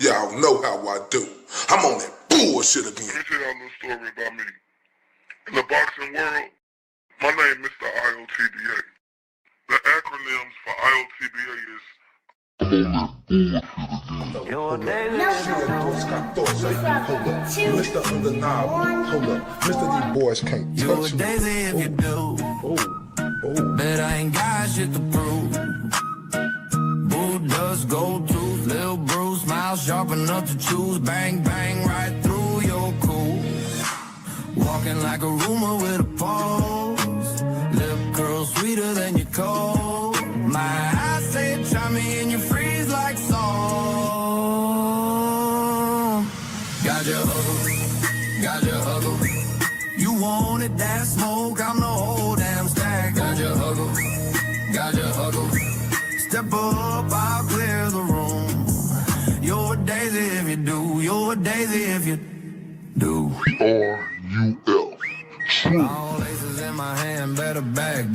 Y'all know how I do. I'm on that bullshit again. Let me tell y'all a little story about me. In the boxing world, my name is Mr. IOTBA. The acronyms for IOTBA is Mr. Undeniable. Hold up. Mr. These boys can't touch me. Daisy if you do. But I ain't got shit to prove. Boo dust, gold tooth, Lil Bruce, smile sharp enough to choose. Bang, bang, right through your cool. Walking like a rumor with a pose. Lip curl sweeter than your cold. My eyes say try me and you freeze like salt. Got your huggle, got your huggle. You wanted that smoke, I'm the whole damn stack. Got your huggle, got your huggle. Step up, I'll clear the room. You're a daisy if you do, you're a daisy if you do. R-U-L. All aces in my hand, better back.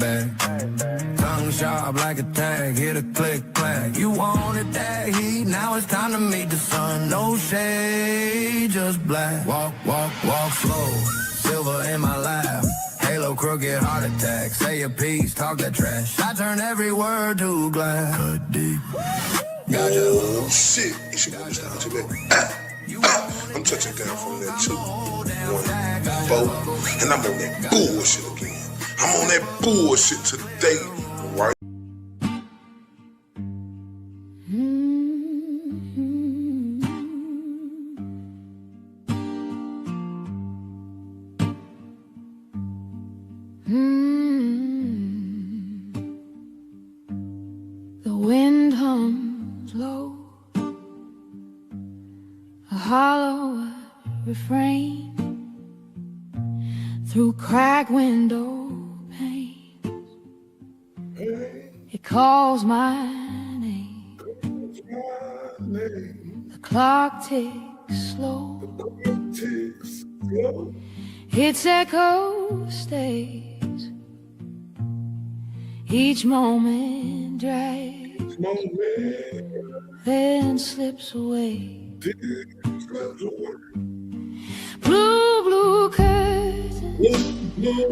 Tongue sharp like a tag, hit a click, clack. You wanted that heat, now it's time to meet the sun. No shade, just black. Walk, walk, walk slow, silver in my lap. Halo, crooked heart attack. Say a piece, talk that trash. I turn every word to glass. Cut deep. Got your Oh shit. You should go down to that. I'm touching down from that 2, 1, 4, and I'm on that bullshit again. I'm on that bullshit today, right? The wind hums low, a hollow refrain through cracked window panes. It calls my name. The clock ticks slow. Its echo stays. Each moment drags, then slips away. Blue, blue curtains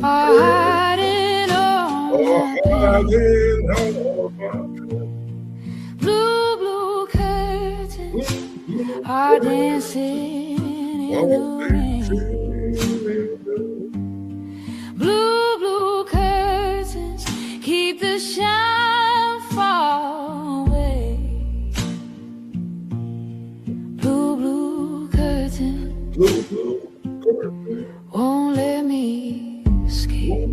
are hiding all my pain. Blue, blue curtains are dancing in the rain. Blue, blue curtains keep the shine far away. Blue, blue curtains won't let me escape.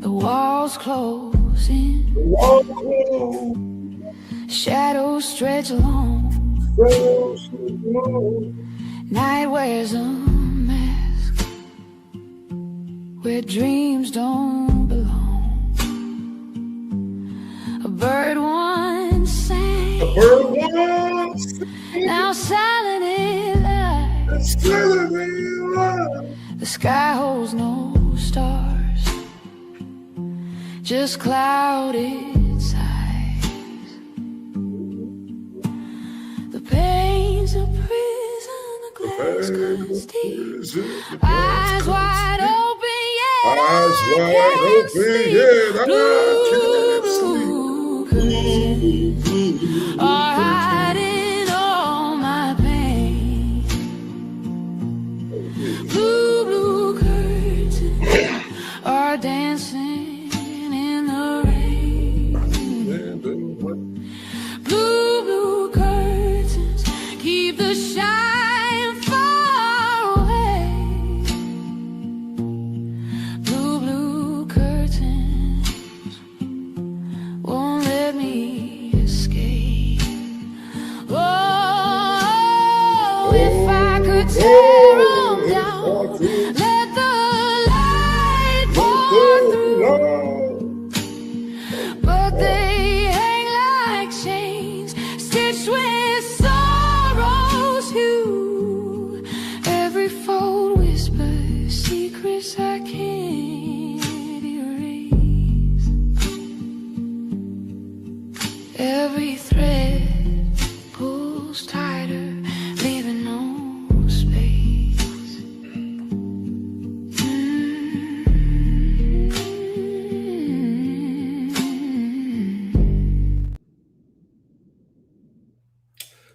The walls close in, shadows stretch long. Night wears a mask where dreams don't belong. A bird once sang, now silent it lies. The sky holds no stars, just clouded sighs. The pain's a prison, the glass cuts deep. Eyes wide open, yeah. Eyes wide open, yeah. Blue curtains are hiding all my pain. Blue, blue curtains are dancing in the rain. Blue, blue curtains keep the shine far away. Blue, blue curtains won't let me escape. Oh, if I could tear them down, let the light pour through. But they hang like chains, stitched with sorrow's hue. Every fold whispers secrets I can't erase. Every thread pulls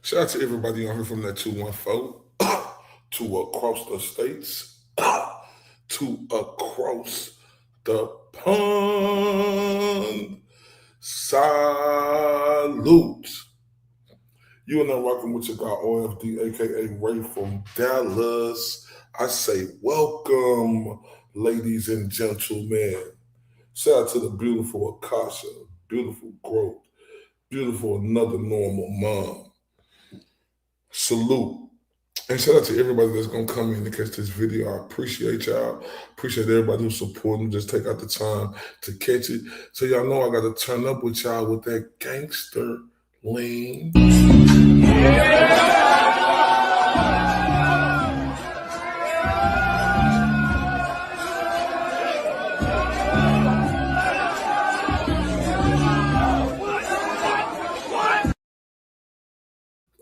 Shout out to everybody on here from that 214 to across the states to across the pond. Salute. You and I'm rocking with your guy OFD, aka Ray from Dallas. I say welcome, ladies and gentlemen. Shout out to the beautiful Akasha, beautiful growth, beautiful another normal mom. Salute. And shout out to everybody that's going to come in and catch this video. I appreciate y'all. Appreciate everybody who's supporting. Just take out the time to catch it. So y'all know I got to turn up with y'all with that gangster lean.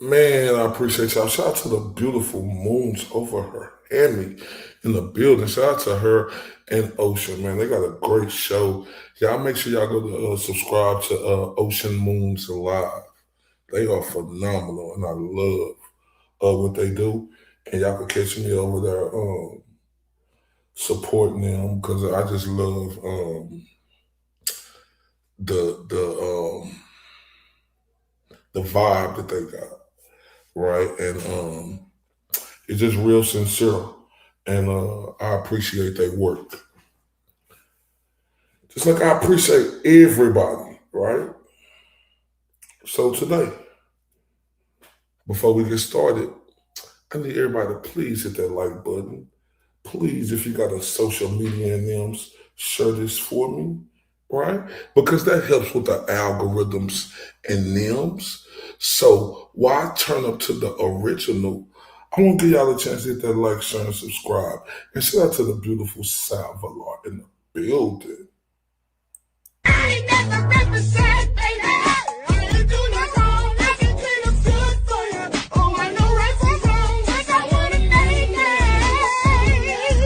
Man, I appreciate y'all. Shout out to the beautiful moons over her Hammy in the building. Shout out to her and Ocean, man. They got a great show. Y'all make sure y'all go to subscribe to Ocean Moons Live. They are phenomenal, and I love what they do. And y'all can catch me over there supporting them because I just love the vibe that they got. Right, and it's just real sincere, and I appreciate their work. Just like I appreciate everybody, right? So today, before we get started, I need everybody to please hit that like button. Please, if you got a social media in them, share this for me, right? Because that helps with the algorithms and NIMS. So why turn up to the original? I want to give y'all a chance to hit that like, share, and subscribe. And shout out to the beautiful Salvador in the building. I ain't never represent, baby. I ain't do no wrong. I can clean up good for you. Oh, I know right from wrong. Yes, I want it, baby.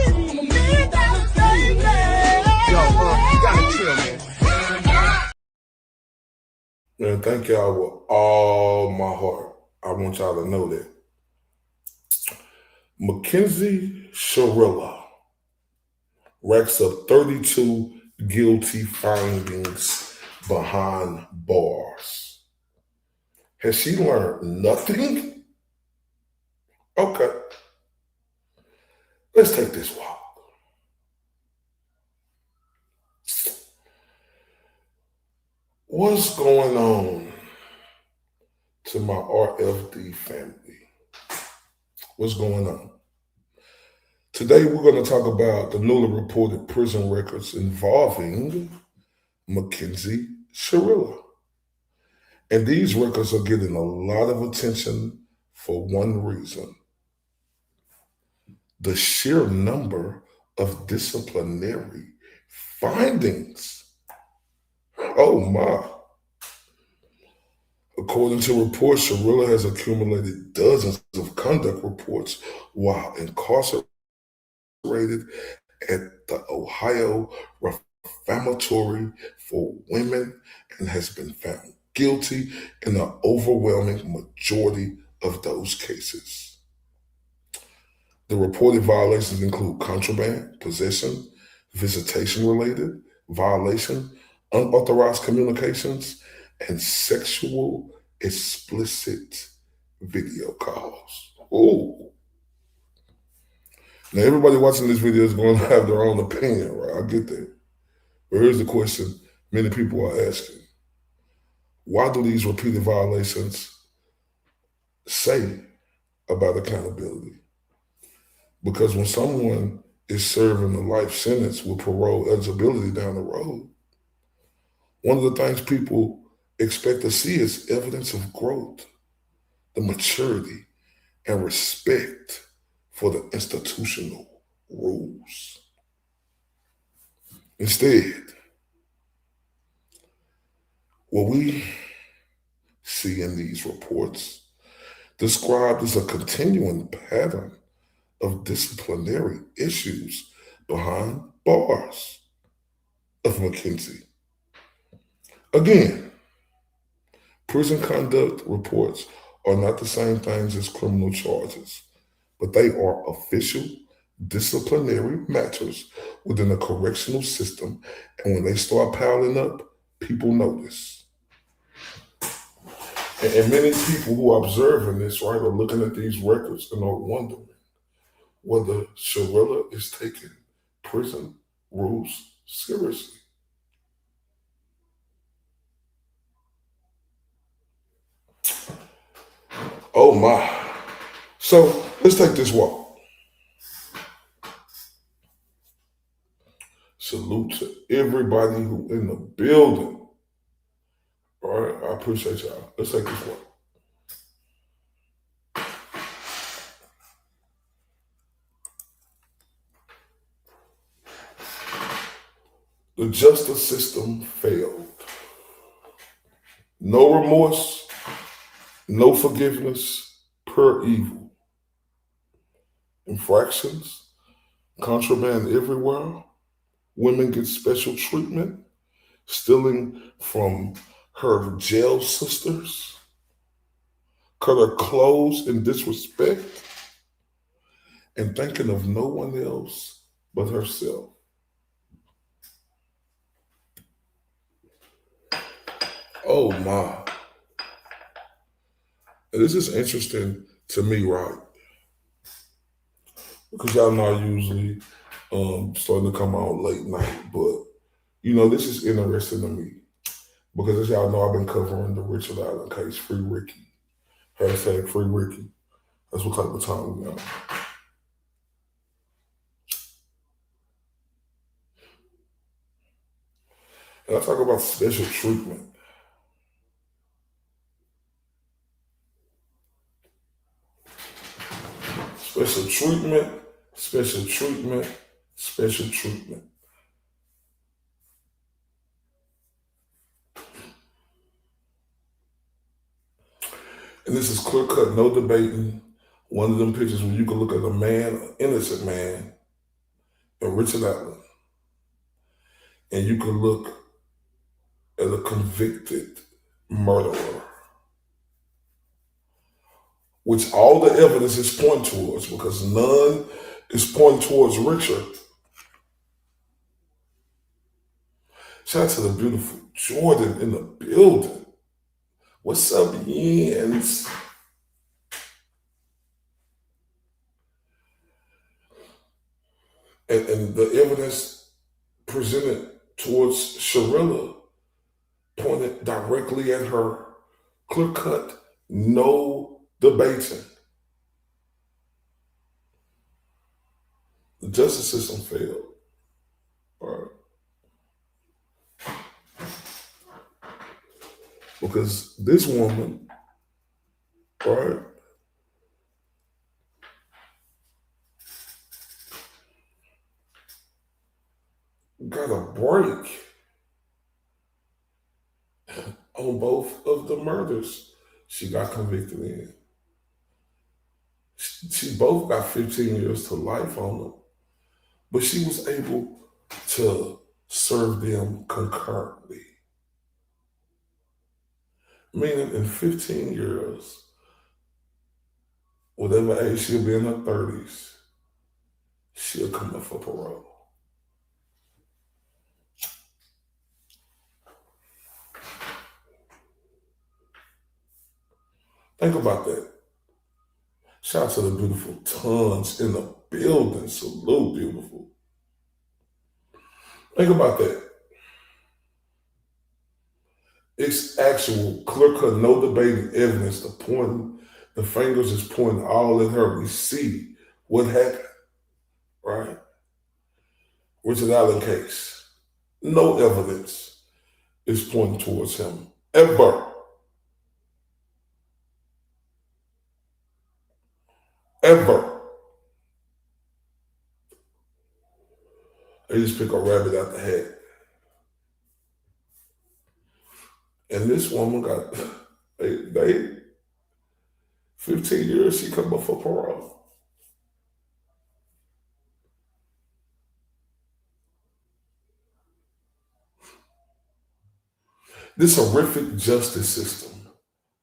$1 million, baby. Yo, you gotta chill, man. Man, thank y'all with all my heart. I want y'all to know that. Mackenzie Shirilla racks up 32 guilty findings behind bars. Has she learned nothing? Okay. Let's take this walk. What's going on to my RFD family? What's going on? Today we're going to talk about the newly reported prison records involving Mackenzie Shirilla. And these records are getting a lot of attention for one reason: the sheer number of disciplinary findings. Oh my. According to reports, Shirilla has accumulated dozens of conduct reports while incarcerated at the Ohio Reformatory for Women and has been found guilty in the overwhelming majority of those cases. The reported violations include contraband, possession, visitation-related violation, unauthorized communications, and sexual explicit video calls. Oh. Now, everybody watching this video is going to have their own opinion, right? I get that. But here's the question many people are asking. Why do these repeated violations say about accountability? Because when someone is serving a life sentence with parole eligibility down the road, one of the things people expect to see is evidence of growth, the maturity, and respect for the institutional rules. Instead, what we see in these reports described as a continuing pattern of disciplinary issues behind bars of Mackenzie. Again, prison conduct reports are not the same things as criminal charges, but they are official disciplinary matters within the correctional system. And when they start piling up, people notice. And many people who are observing this, right, are looking at these records and are wondering whether Shirilla is taking prison rules seriously. Oh my. So let's take this walk. Salute to everybody who in the building. All right, I appreciate y'all. Let's take this walk. The justice system failed. No remorse, no forgiveness, pure evil. Infractions, contraband everywhere. Women get special treatment, stealing from her jail sisters, cut her clothes in disrespect, and thinking of no one else but herself. Oh my. And this is interesting to me, right? Because y'all know I usually starting to come out late night, but this is interesting to me. Because as y'all know, I've been covering the Richard Allen case, Free Ricky. Hashtag Free Ricky. That's what type of time we on. And I talk about special treatment. Special treatment, special treatment, special treatment. And this is clear cut, no debating. One of them pictures where you can look at a man, an innocent man, and Richard Allen, and you can look at a convicted murderer, which all the evidence is pointing towards, because none is pointing towards Richard. Shout out to the beautiful Jordan in the building. What's up, Yens? And the evidence presented towards Shirilla pointed directly at her. Clear cut, no debating. The justice system failed. All right. Because this woman, right, got a break on both of the murders she got convicted in. She both got 15 years to life on them, but she was able to serve them concurrently. Meaning in 15 years, whatever age she'll be in her 30s, she'll come up for parole. Think about that. Shout out to the beautiful tons in the building. Salute, beautiful. Think about that. It's actual clear-cut, no debating evidence. The fingers is pointing all at her. We see what happened, right? Richard Allen case. No evidence is pointing towards him, ever. Ever. They just pick a rabbit out the hat. And this woman got, they 15 years, she come up for parole. This horrific justice system,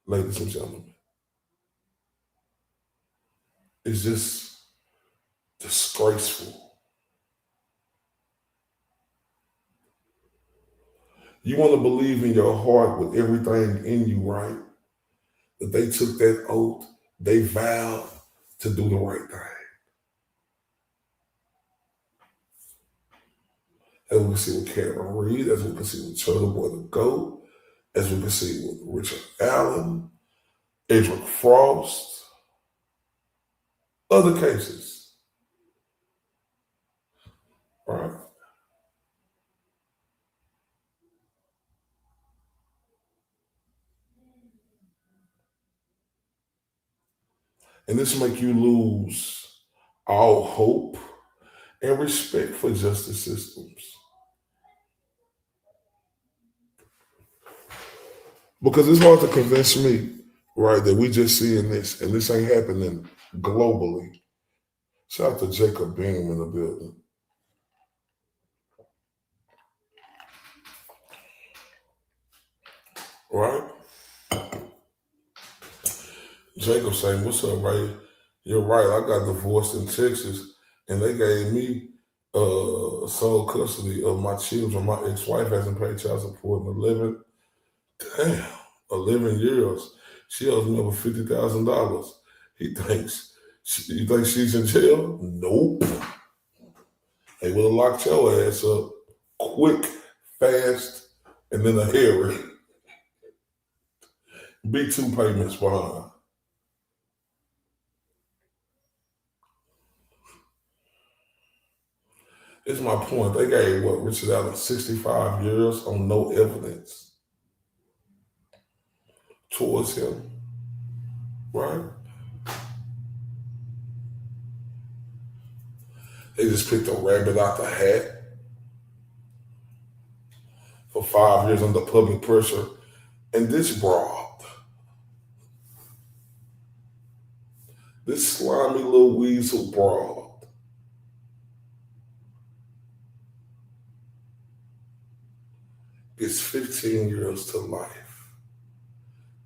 ladies and gentlemen, is just disgraceful. You want to believe in your heart with everything in you, right? That they took that oath, they vowed to do the right thing. As we can see with Karen Reed, as we can see with Charlie Boy the GOAT, as we can see with Richard Allen, Edric Frost, other cases, right? And this make you lose all hope and respect for justice systems. Because it's hard to convince me, right, that we just seeing this and this ain't happening globally. Shout out to Jacob Beam in the building. Right? Jacob saying, what's up, right? You're right. I got divorced in Texas and they gave me sole custody of my children. My ex-wife hasn't paid child support in 11 years. She owes me over $50,000. You think she's in jail? Nope. They would have locked your ass up quick, fast, and then a hearing. Be 2 payments behind. It's my point. They gave Richard Allen 65 years on no evidence towards him, right? They just picked a rabbit out the hat for 5 years under public pressure. And this broad, this slimy little weasel broad, gets 15 years to life,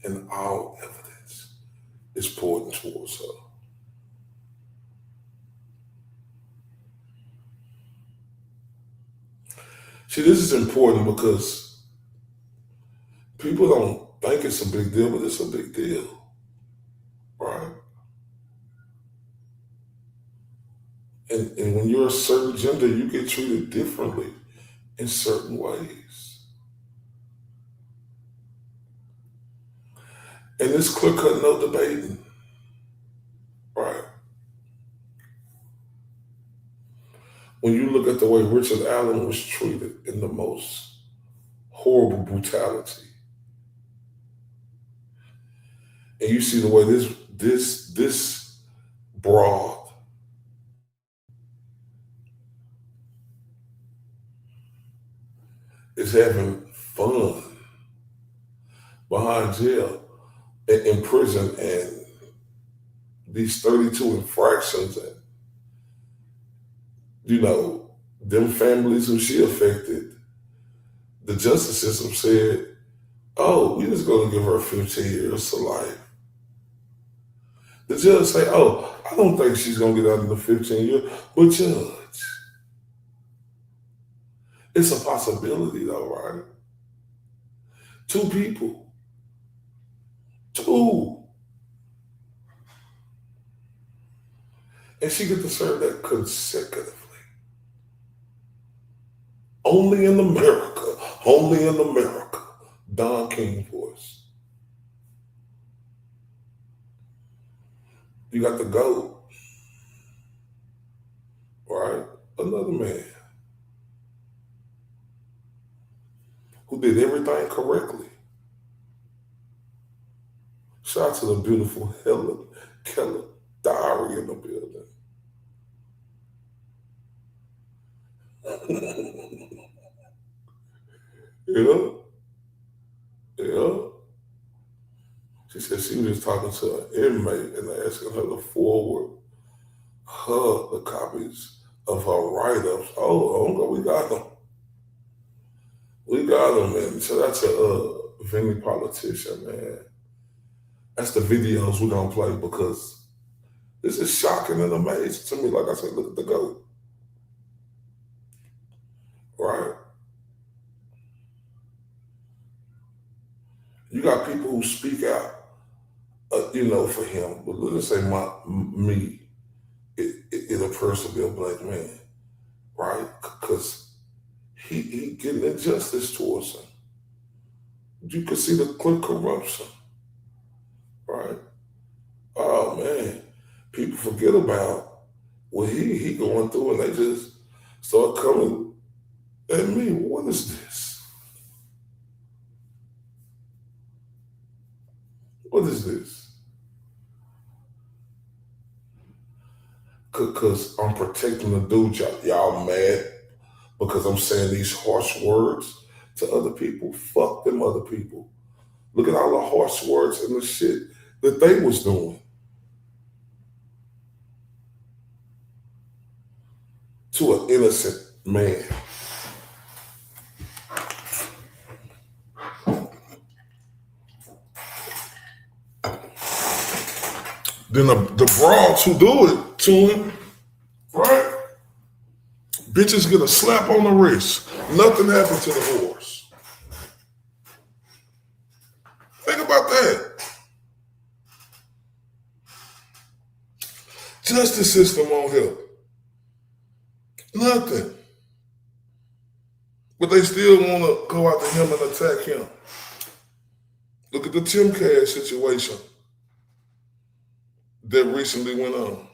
and all evidence is pointing towards her. See, this is important because people don't think it's a big deal, but it's a big deal, right? And when you're a certain gender, you get treated differently in certain ways. And this clear-cut, no debating, right? When you look at the way Richard Allen was treated in the most horrible brutality, and you see the way this broad is having fun behind jail, in prison, and these 32 infractions, and them families who she affected, the justice system said, oh, we're just going to give her 15 years to life. The judge say, oh, I don't think she's going to get out in the 15 years, but judge, it's a possibility though, right? 2 people. 2. And she get to serve that consecutively. Only in America. Only in America. Don King voice. You got the GOAT. Right? Another man who did everything correctly. Shout out to the beautiful Helen Keller Diary in the building. Yeah. She said she was just talking to an inmate and asking her to forward her the copies of her write-ups. Oh, we got them. We got them, man. So that's a Vinny politician, man. That's the videos we're gonna play because This is shocking and amazing to me. Like I said, look at the GOAT. Right? You got people who speak out, for him. But let's say me, it appears to be a black man, right? Because he getting injustice towards him. You could see the clear corruption, right? Oh man, people forget about what he going through, and they just start coming at me. What is this? What is this? Because I'm protecting the dude. Y'all mad because I'm saying these harsh words to other people? Fuck them other people. Look at all the harsh words and the shit that they was doing to an innocent man. Then the broads who do it to him, right? Bitches get a slap on the wrist. Nothing happened to the whores. Think about that. Justice system won't help. Nothing. But they still want to go after him and attack him. Look at the Tim Cash situation that recently went on.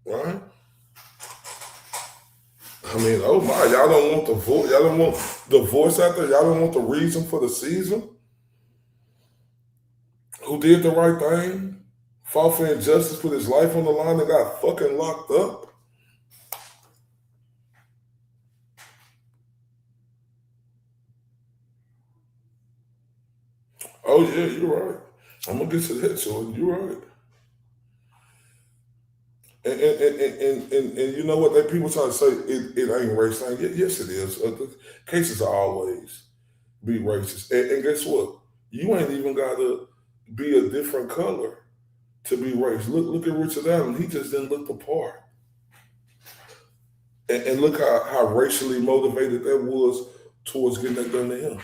Right? I mean, oh my, y'all don't want the voice, y'all don't want the voice out there, y'all don't want the reason for the season? Who did the right thing, fought for injustice, put his life on the line, and got fucking locked up? Oh yeah, you're right. I'm gonna get to that, Jordan. You're right. And you know what? They people try to say it ain't race thing. Yes, it is. The cases are always be racist. And guess what? You ain't even got to be a different color to be racist. Look at Richard Allen. He just didn't look the part. And look how racially motivated that was towards getting that done to him.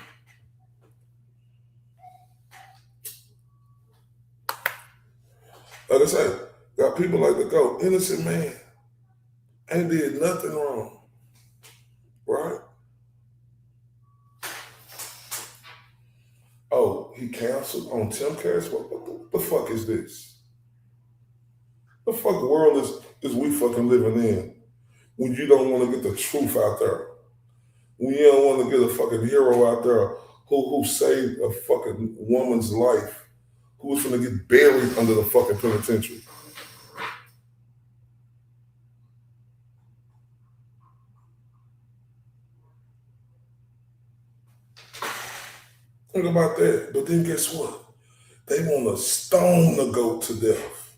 Like I said, got people like the GOAT, innocent man, ain't did nothing wrong, right? Oh, he canceled on Timcast? What the fuck is this? The fuck world is we fucking living in when you don't want to get the truth out there? When you don't want to get a fucking hero out there who saved a fucking woman's life, who was gonna get buried under the fucking penitentiary? Think about that. But then guess what? They want to stone the GOAT to death.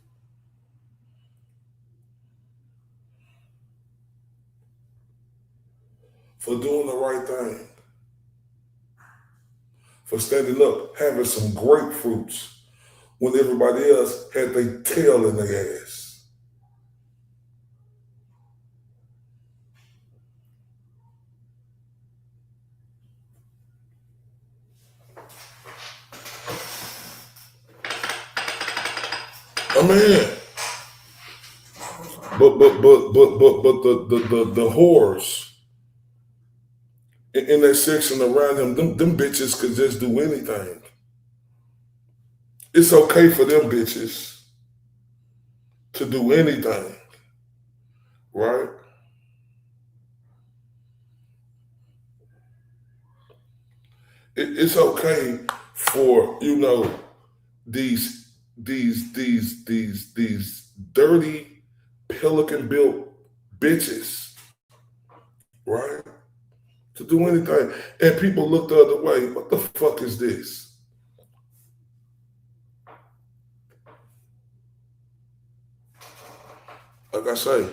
For doing the right thing. For standing up, having some grapefruits when everybody else had their tail in their ass. I mean, but the whores in that section around him, them bitches could just do anything. It's okay for them bitches to do anything, right? It's okay for, these dirty pelican built bitches, right? To do anything. And people look the other way. What the fuck is this? Like I say,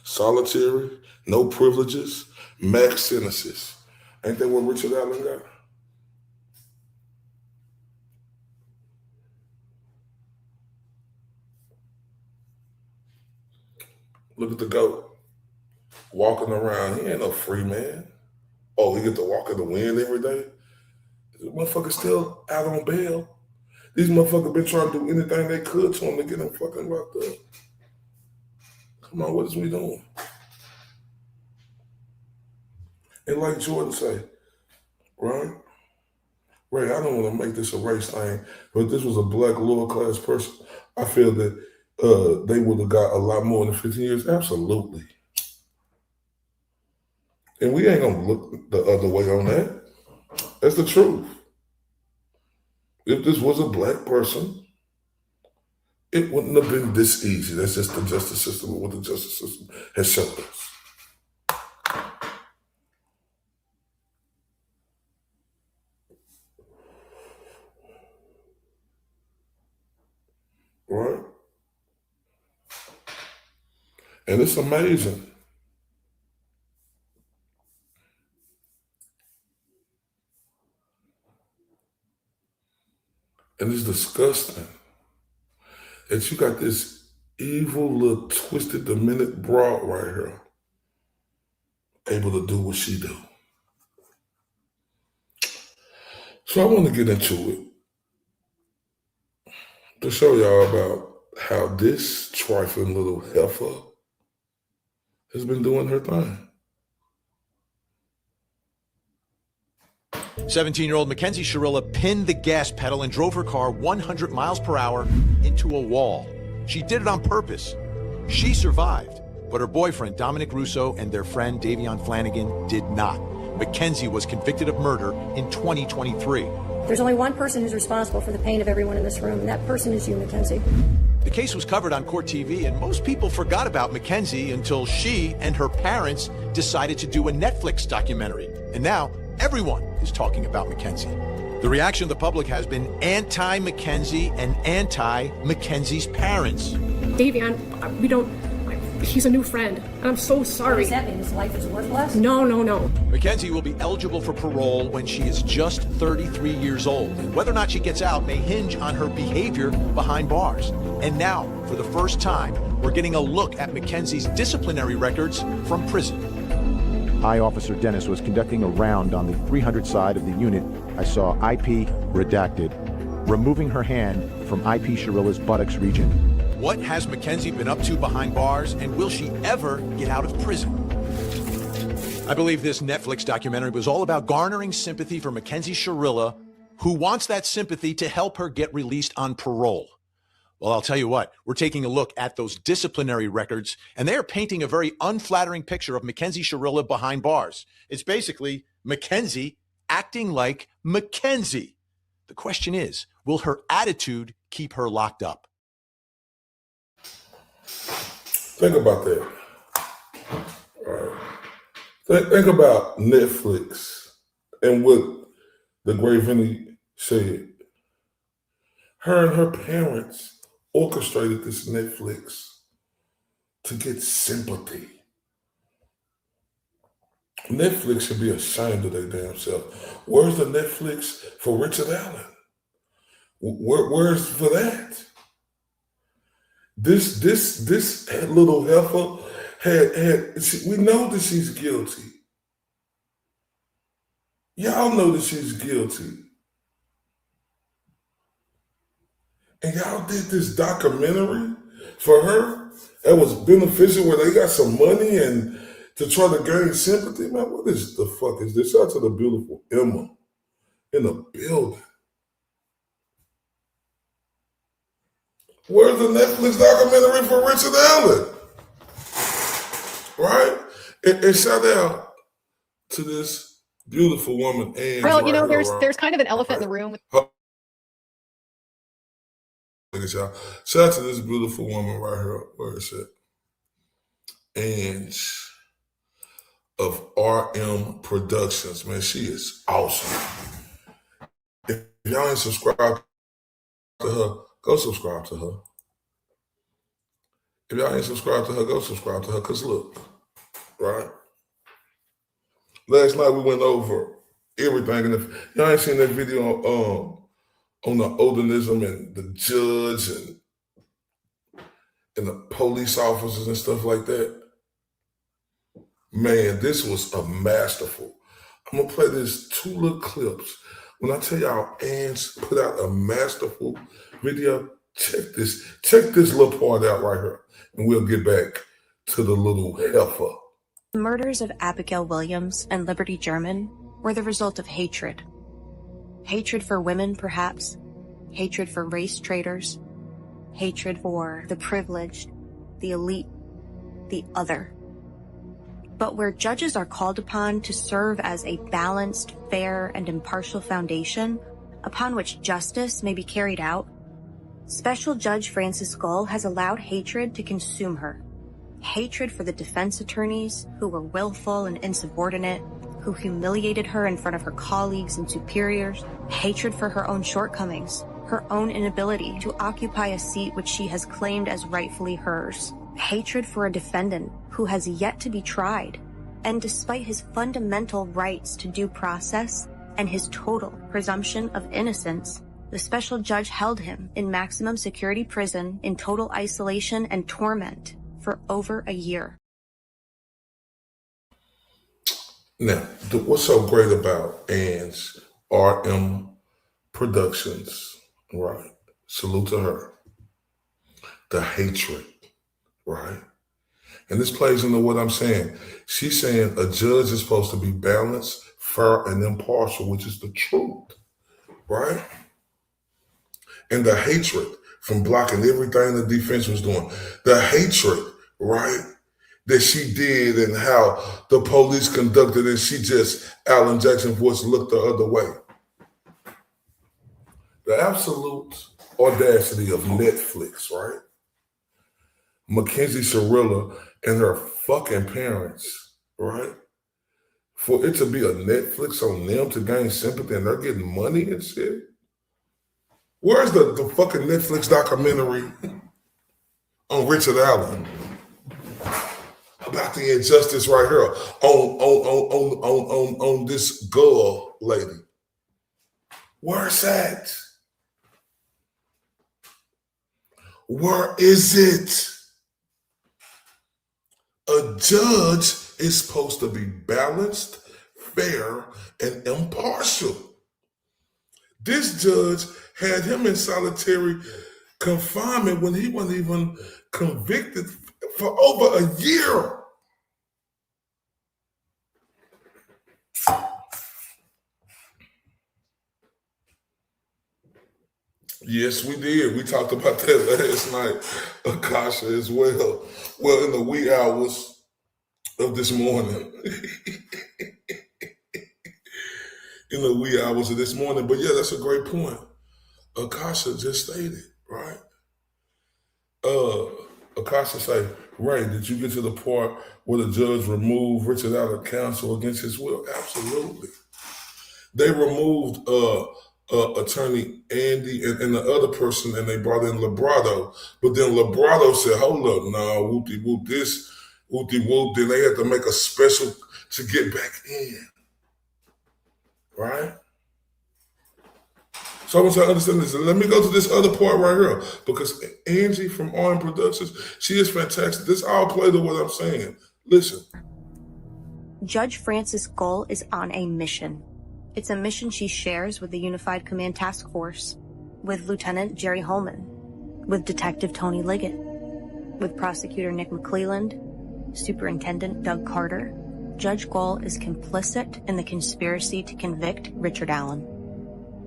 solitary, no privileges, max sentences. Ain't that what Richard Allen got? Look at the GOAT walking around. He ain't no free man. Oh, he get to walk in the wind every day? This motherfucker still out on bail. These motherfuckers been trying to do anything they could to him to get him fucking locked up. Come on, what is we doing? And like Jordan say, right? Ray, I don't want to make this a race thing, but if this was a black lower class person, I feel that they would have got a lot more than 15 years. Absolutely. And we ain't gonna look the other way on that. That's the truth. If this was a black person, it wouldn't have been this easy. That's just the justice system, what the justice system has shown us. Right? And it's amazing. And it's disgusting that you got this evil little twisted Dominic broad right here able to do what she do. So I want to get into it to show y'all about how this trifling little heifer has been doing her thing. 17-year-old Mackenzie Shirilla pinned the gas pedal and drove her car 100 miles per hour into a wall. She did it on purpose. She survived, but her boyfriend, Dominic Russo, and their friend, Davion Flanagan, did not. Mackenzie was convicted of murder in 2023. There's only one person who's responsible for the pain of everyone in this room, and that person is you, Mackenzie. The case was covered on court TV, and most people forgot about Mackenzie until she and her parents decided to do a Netflix documentary. And now, everyone is talking about Mackenzie. The reaction of the public has been anti-Mackenzie and anti-Mackenzie's parents. Davion, he's a new friend, and I'm so What sorry. does that mean? His life is worthless? No. Mackenzie will be eligible for parole when she is just 33 years old. And whether or not she gets out may hinge on her behavior behind bars. And now, for the first time, we're getting a look at Mackenzie's disciplinary records from prison. I, Officer Dennis, was conducting a round on the 300 side of the unit. I saw IP redacted, removing her hand from IP Shirilla's buttocks region. What has Mackenzie been up to behind bars, and will she ever get out of prison? I believe this Netflix documentary was all about garnering sympathy for Mackenzie Shirilla, who wants that sympathy to help her get released on parole. Well, I'll tell you what, we're taking a look at those disciplinary records, and they are painting a very unflattering picture of Mackenzie Shirilla behind bars. It's basically Mackenzie acting like Mackenzie. The question is, will her attitude keep her locked up? Think about that. All right. Think about Netflix and what the great Vinny said. Her and her parents orchestrated this Netflix to get sympathy. Netflix should be ashamed of their damn self. Where's the Netflix for Richard Allen? Where's for that? This little heifer we know that she's guilty. Y'all know that she's guilty. And y'all did this documentary for her that was beneficial, where they got some money and to try to gain sympathy. Man, what is the fuck is this? Shout out to the beautiful Emma in the building. Where's the Netflix documentary for Richard Allen? Right? And shout out to this beautiful woman. Ange, Well, you right know, here, there's kind of an elephant in the room. Look at y'all. Shout out to this beautiful woman right here. Where is it? Ange of RM Productions. Man, she is awesome. If y'all ain't subscribed to her, go subscribe to her. If y'all ain't subscribed to her, go subscribe to her. Because look, right? Last night we went over everything. And if y'all ain't seen that video on the Odenism and the judge, and and the police officers and stuff like that. Man, this was a masterful. I'm gonna play this 2 little clips. When I tell y'all Ants put out a masterful video, check this little part out right here, and we'll get back to the little heifer. The murders of Abigail Williams and Liberty German were the result of hatred. Hatred for women, perhaps. Hatred for race traitors. Hatred for the privileged, the elite, the other. But where judges are called upon to serve as a balanced, fair, and impartial foundation upon which justice may be carried out, Special Judge Frances Gull has allowed hatred to consume her. Hatred for the defense attorneys who were willful and insubordinate, who humiliated her in front of her colleagues and superiors. Hatred for her own shortcomings, her own inability to occupy a seat which she has claimed as rightfully hers. Hatred for a defendant who has yet to be tried, and despite his fundamental rights to due process and his total presumption of innocence, the special judge held him in maximum security prison in total isolation and torment for over a year. Now, what's so great about Ann's RM Productions, right? Salute to her. The hatred, right? And this plays into what I'm saying. She's saying a judge is supposed to be balanced, fair, and impartial, which is the truth, right? And the hatred from blocking everything the defense was doing. The hatred, right, that she did and how the police conducted it. She just, Alan Jackson voice, looked the other way. The absolute audacity of Netflix, right? Mackenzie Shirilla and her fucking parents, right? For it to be a Netflix on them to gain sympathy and they're getting money and shit. Where's the fucking Netflix documentary on Richard Allen about the injustice right here on this girl lady? Where's that? Where is it? A judge is supposed to be balanced, fair, and impartial. This judge had him in solitary confinement when he wasn't even convicted for over a year. Yes, we did. We talked about that last night, Akasha, as well. Well, in the wee hours of this morning. In the wee hours of this morning. But yeah, that's a great point. Akasha just stated, right? Akasha say, Ray, did you get to the part where the judge removed Richard out of counsel against his will? Absolutely. They removed attorney Andy and the other person, and they brought in Librado. But then Librado said, hold up, no, whoopty-whoop this, whoopty-whoop. Then they had to make a special to get back in, right? So I want you to understand this. Let me go to this other part right here, because Angie from RM Productions, she is fantastic. This all play to what I'm saying. Listen. Judge Frances Gull is on a mission. It's a mission she shares with the Unified Command Task Force, with Lieutenant Jerry Holman, with Detective Tony Liggett, with Prosecutor Nick McClelland, Superintendent Doug Carter. Judge Gull is complicit in the conspiracy to convict Richard Allen.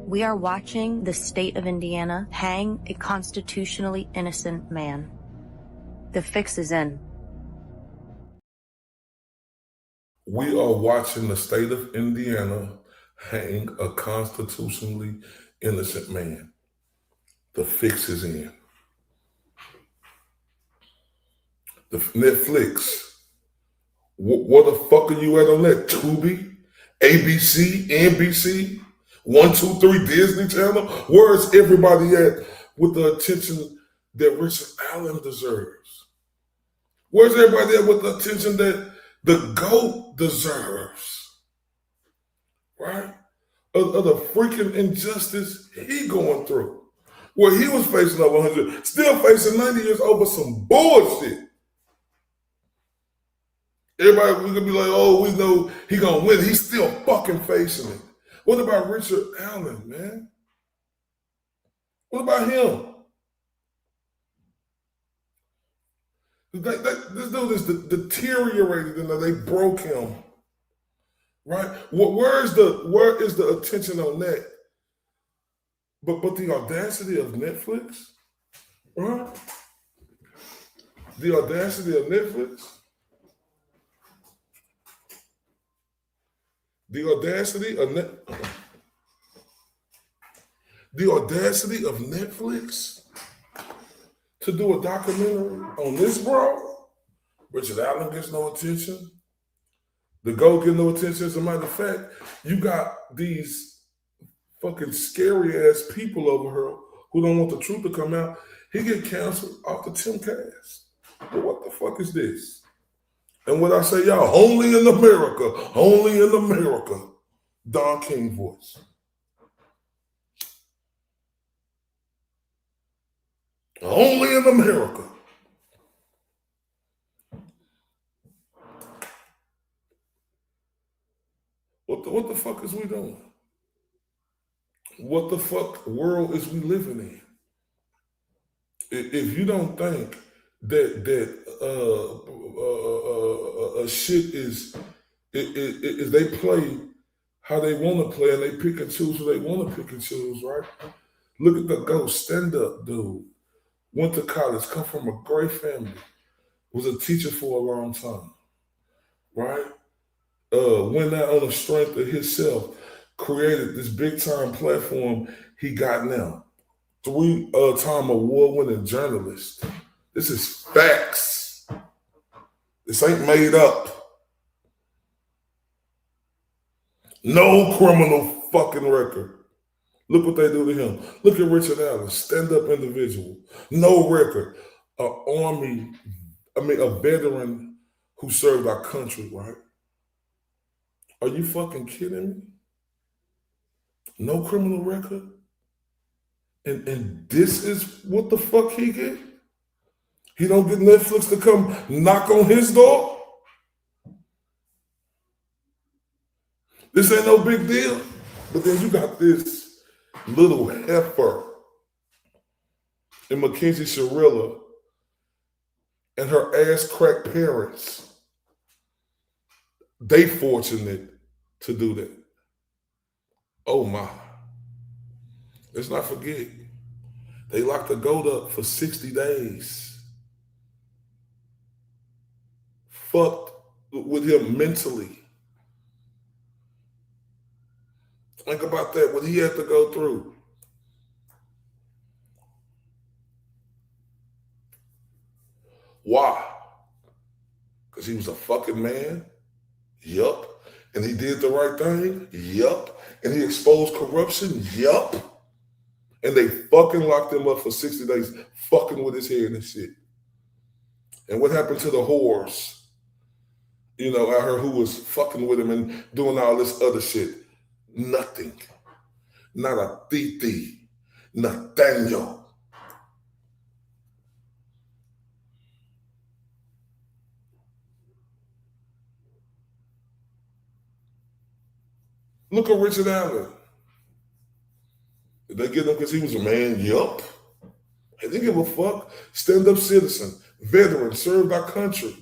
We are watching the state of Indiana hang a constitutionally innocent man. The fix is in. We are watching the state of Indiana hang a constitutionally innocent man. The fix is in. The Netflix. What the fuck are you at on that? Tubi? ABC? NBC? 1, 2, 3 Disney Channel? Where is everybody at with the attention that Richard Allen deserves? Where's everybody at with the attention that the GOAT deserves? Right? Of the freaking injustice he going through. Where he was facing over 100, still facing 90 years over some bullshit. Everybody, we could be like, oh, we know he gonna win. He's still fucking facing it. What about Richard Allen, man? What about him? This dude is deteriorated, and they broke him. Right? Where is the attention on that? But the audacity of Netflix, right? The audacity of Netflix. The audacity of Netflix to do a documentary on this bro. Richard Allen gets no attention. The GOAT get no attention. As a matter of fact, you got these fucking scary ass people over here who don't want the truth to come out. He get canceled off the Timcast. Well, what the fuck is this? And when I say y'all, only in America, Don King voice. Only in America. What the fuck is we doing? What the fuck world is we living in? If you don't think that shit is they play how they want to play and they pick and choose who they want to pick and choose, right? Look at the GOAT, stand up dude. Went to college, come from a great family, was a teacher for a long time, right? Went out on the strength of himself, created this big time platform he got now. 3-time award-winning journalist. This is facts. This ain't made up. No criminal fucking record. Look what they do to him. Look at Richard Allen, stand-up individual. No record. A veteran who served our country, right? Are you fucking kidding me? No criminal record? And this is what the fuck he get? He don't get Netflix to come knock on his door? This ain't no big deal. But then you got this little heifer in Mackenzie Shirilla and her ass crack parents. They fortunate to do that. Oh my. Let's not forget, they locked the GOAT up for 60 days. Fucked with him mentally. Think about that, what he had to go through. Why? Because he was a fucking man? Yup. And he did the right thing? Yup. And he exposed corruption? Yup. And they fucking locked him up for 60 days, fucking with his head and shit. And what happened to the whores? You know, out here who was fucking with him and doing all this other shit? Nothing. Not a Titi. Nathaniel. Look at Richard Allen. Did they get him because he was a man? Yup. They didn't give a fuck. Stand-up citizen, veteran, served our country.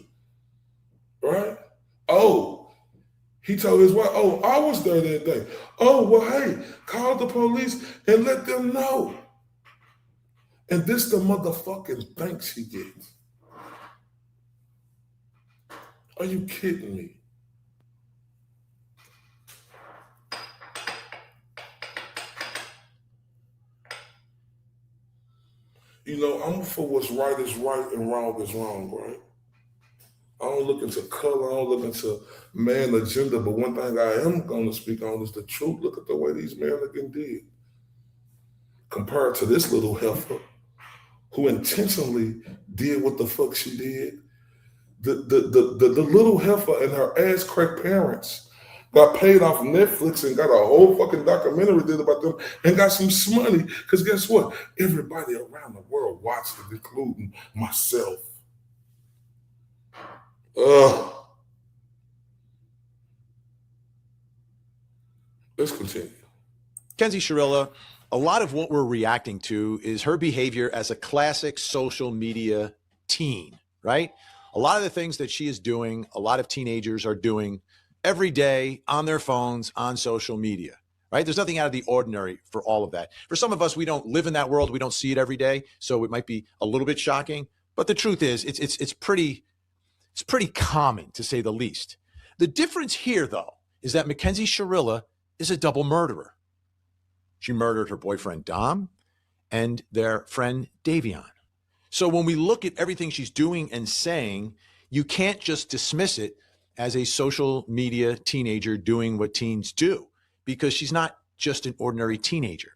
Right? Oh, he told his wife, oh, I was there that day. Oh, well, hey, call the police and let them know. And this the motherfucking thanks he gets. Are you kidding me? You know, I'm for what's right is right and wrong is wrong, right? I don't look into color, I don't look into man agenda, but one thing I am going to speak on is the truth. Look at the way these Mackenzie did. Compared to this little heifer who intentionally did what the fuck she did. The little heifer and her ass crack parents got paid off Netflix and got a whole fucking documentary did about them and got some money. Because guess what? Everybody around the world watched it, including myself. Let's continue. Mackenzie Shirilla, a lot of what we're reacting to is her behavior as a classic social media teen, right? A lot of the things that she is doing, a lot of teenagers are doing every day on their phones, on social media, right? There's nothing out of the ordinary for all of that. For some of us, we don't live in that world. We don't see it every day. So it might be a little bit shocking. But the truth is, it's pretty common, to say the least. The difference here, though, is that Mackenzie Shirilla is a double murderer. She murdered her boyfriend, Dom, and their friend, Davion. So when we look at everything she's doing and saying, you can't just dismiss it as a social media teenager doing what teens do, because she's not just an ordinary teenager.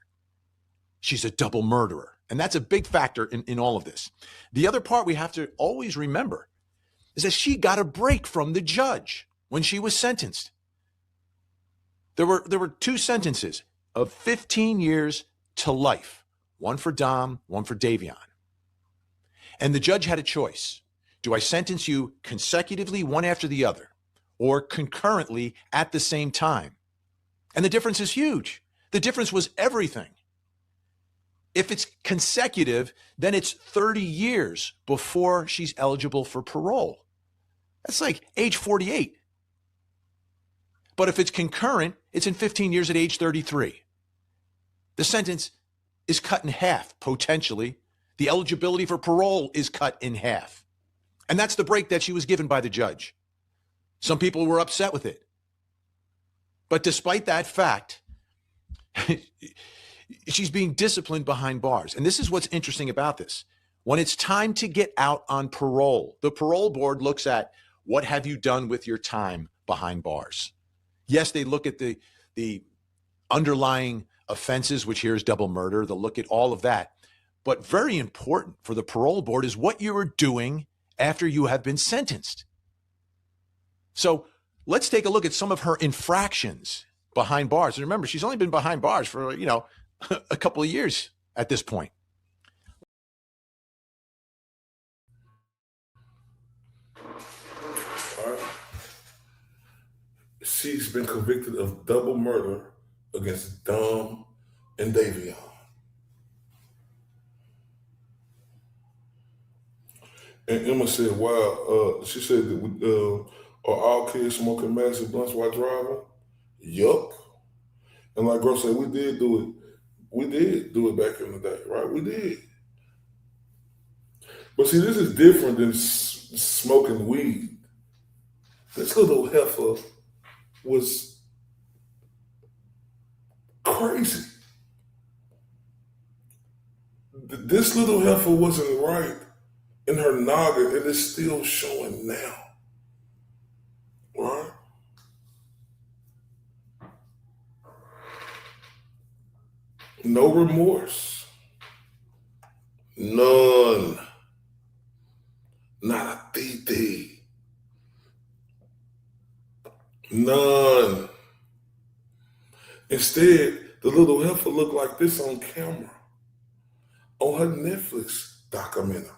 She's a double murderer. And that's a big factor in all of this. The other part we have to always remember is that she got a break from the judge when she was sentenced. There were two sentences of 15 years to life, one for Dom, one for Davion. And the judge had a choice. Do I sentence you consecutively, one after the other, or concurrently at the same time? And the difference is huge. The difference was everything. If it's consecutive, then it's 30 years before she's eligible for parole. That's like age 48. But if it's concurrent, it's in 15 years at age 33. The sentence is cut in half, potentially. The eligibility for parole is cut in half. And that's the break that she was given by the judge. Some people were upset with it. But despite that fact, she's being disciplined behind bars. And this is what's interesting about this. When it's time to get out on parole, the parole board looks at what have you done with your time behind bars. Yes, they look at the underlying offenses, which here is double murder. They'll look at all of that. But very important for the parole board is what you were doing after you have been sentenced. So let's take a look at some of her infractions behind bars. And remember, she's only been behind bars for, a couple of years at this point. All right. She's been convicted of double murder against Dom and Davion. And Emma said, wow, she said that are all kids smoking massive blunts while driving? Yup. And like Russo said, we did do it. We did do it back in the day, right? We did. But see, this is different than smoking weed. This little heifer was crazy. This little heifer wasn't right in her noggin, and it's still showing now. Right? No remorse. None. Not a TT. None. Instead, the little heifer looked like this on camera, on her Netflix documentary.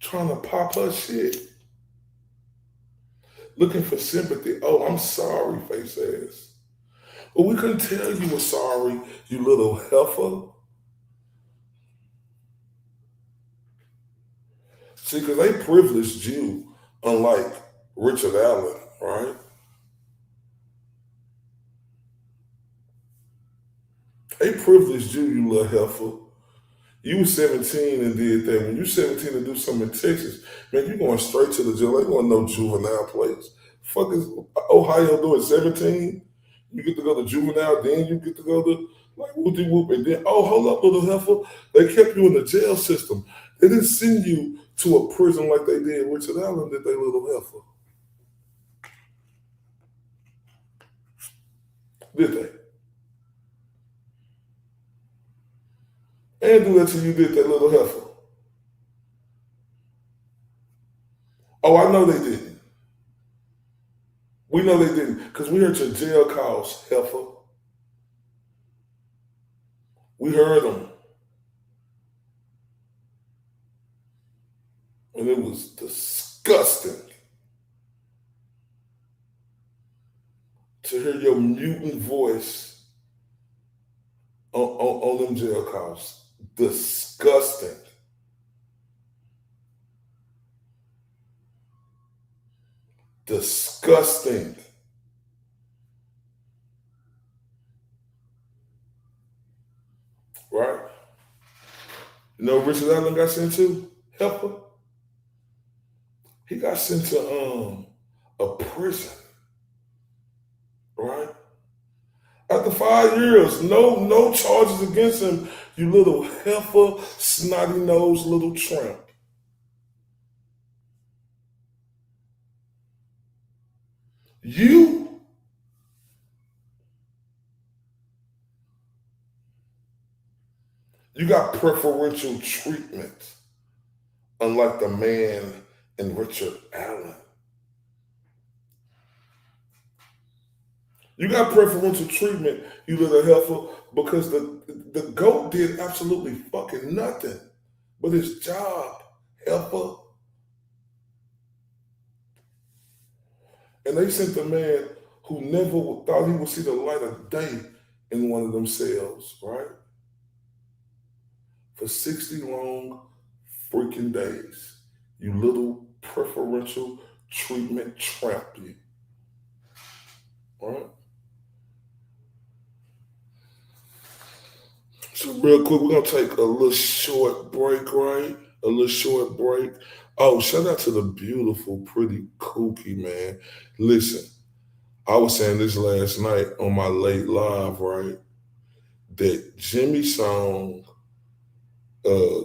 Trying to pop her shit. Looking for sympathy. Oh, I'm sorry, face ass. But we couldn't tell you were sorry, you little heifer. See, because they privileged you, unlike Richard Allen, right? They privileged you, you little heifer. You was 17 and did that. When you 17 and do something in Texas, man, you going straight to the jail. They want no juvenile place. Fuck is Ohio doing 17? You get to go to juvenile, then you get to go to like whoopty whoop, and then hold up, little heifer. They kept you in the jail system. They didn't send you to a prison like they did Richard Allen, did they, little heifer? Did they? And do that till you did that, little heifer. Oh, I know they didn't. We know they didn't, because we heard your jail calls, heifer. We heard them. And it was disgusting to hear your mutant voice on them jail calls. Disgusting. Disgusting. Right? You know Richard Allen got sent to? Helper? He got sent to a prison. Right? After 5 years, no charges against him, you little heifer, snotty-nosed little tramp. You got preferential treatment, unlike the man in Richard Allen. You got preferential treatment, you little heifer, because the GOAT did absolutely fucking nothing but his job, heifer. And they sent a man who never thought he would see the light of day in one of them cells, right? For 60 long freaking days. You little preferential treatment tramp, you. All right? So real quick, we're going to take a little short break, right? A little short break. Oh, shout out to the beautiful, pretty Kookie, man. Listen, I was saying this last night on my late live, right? That Jimmy's song,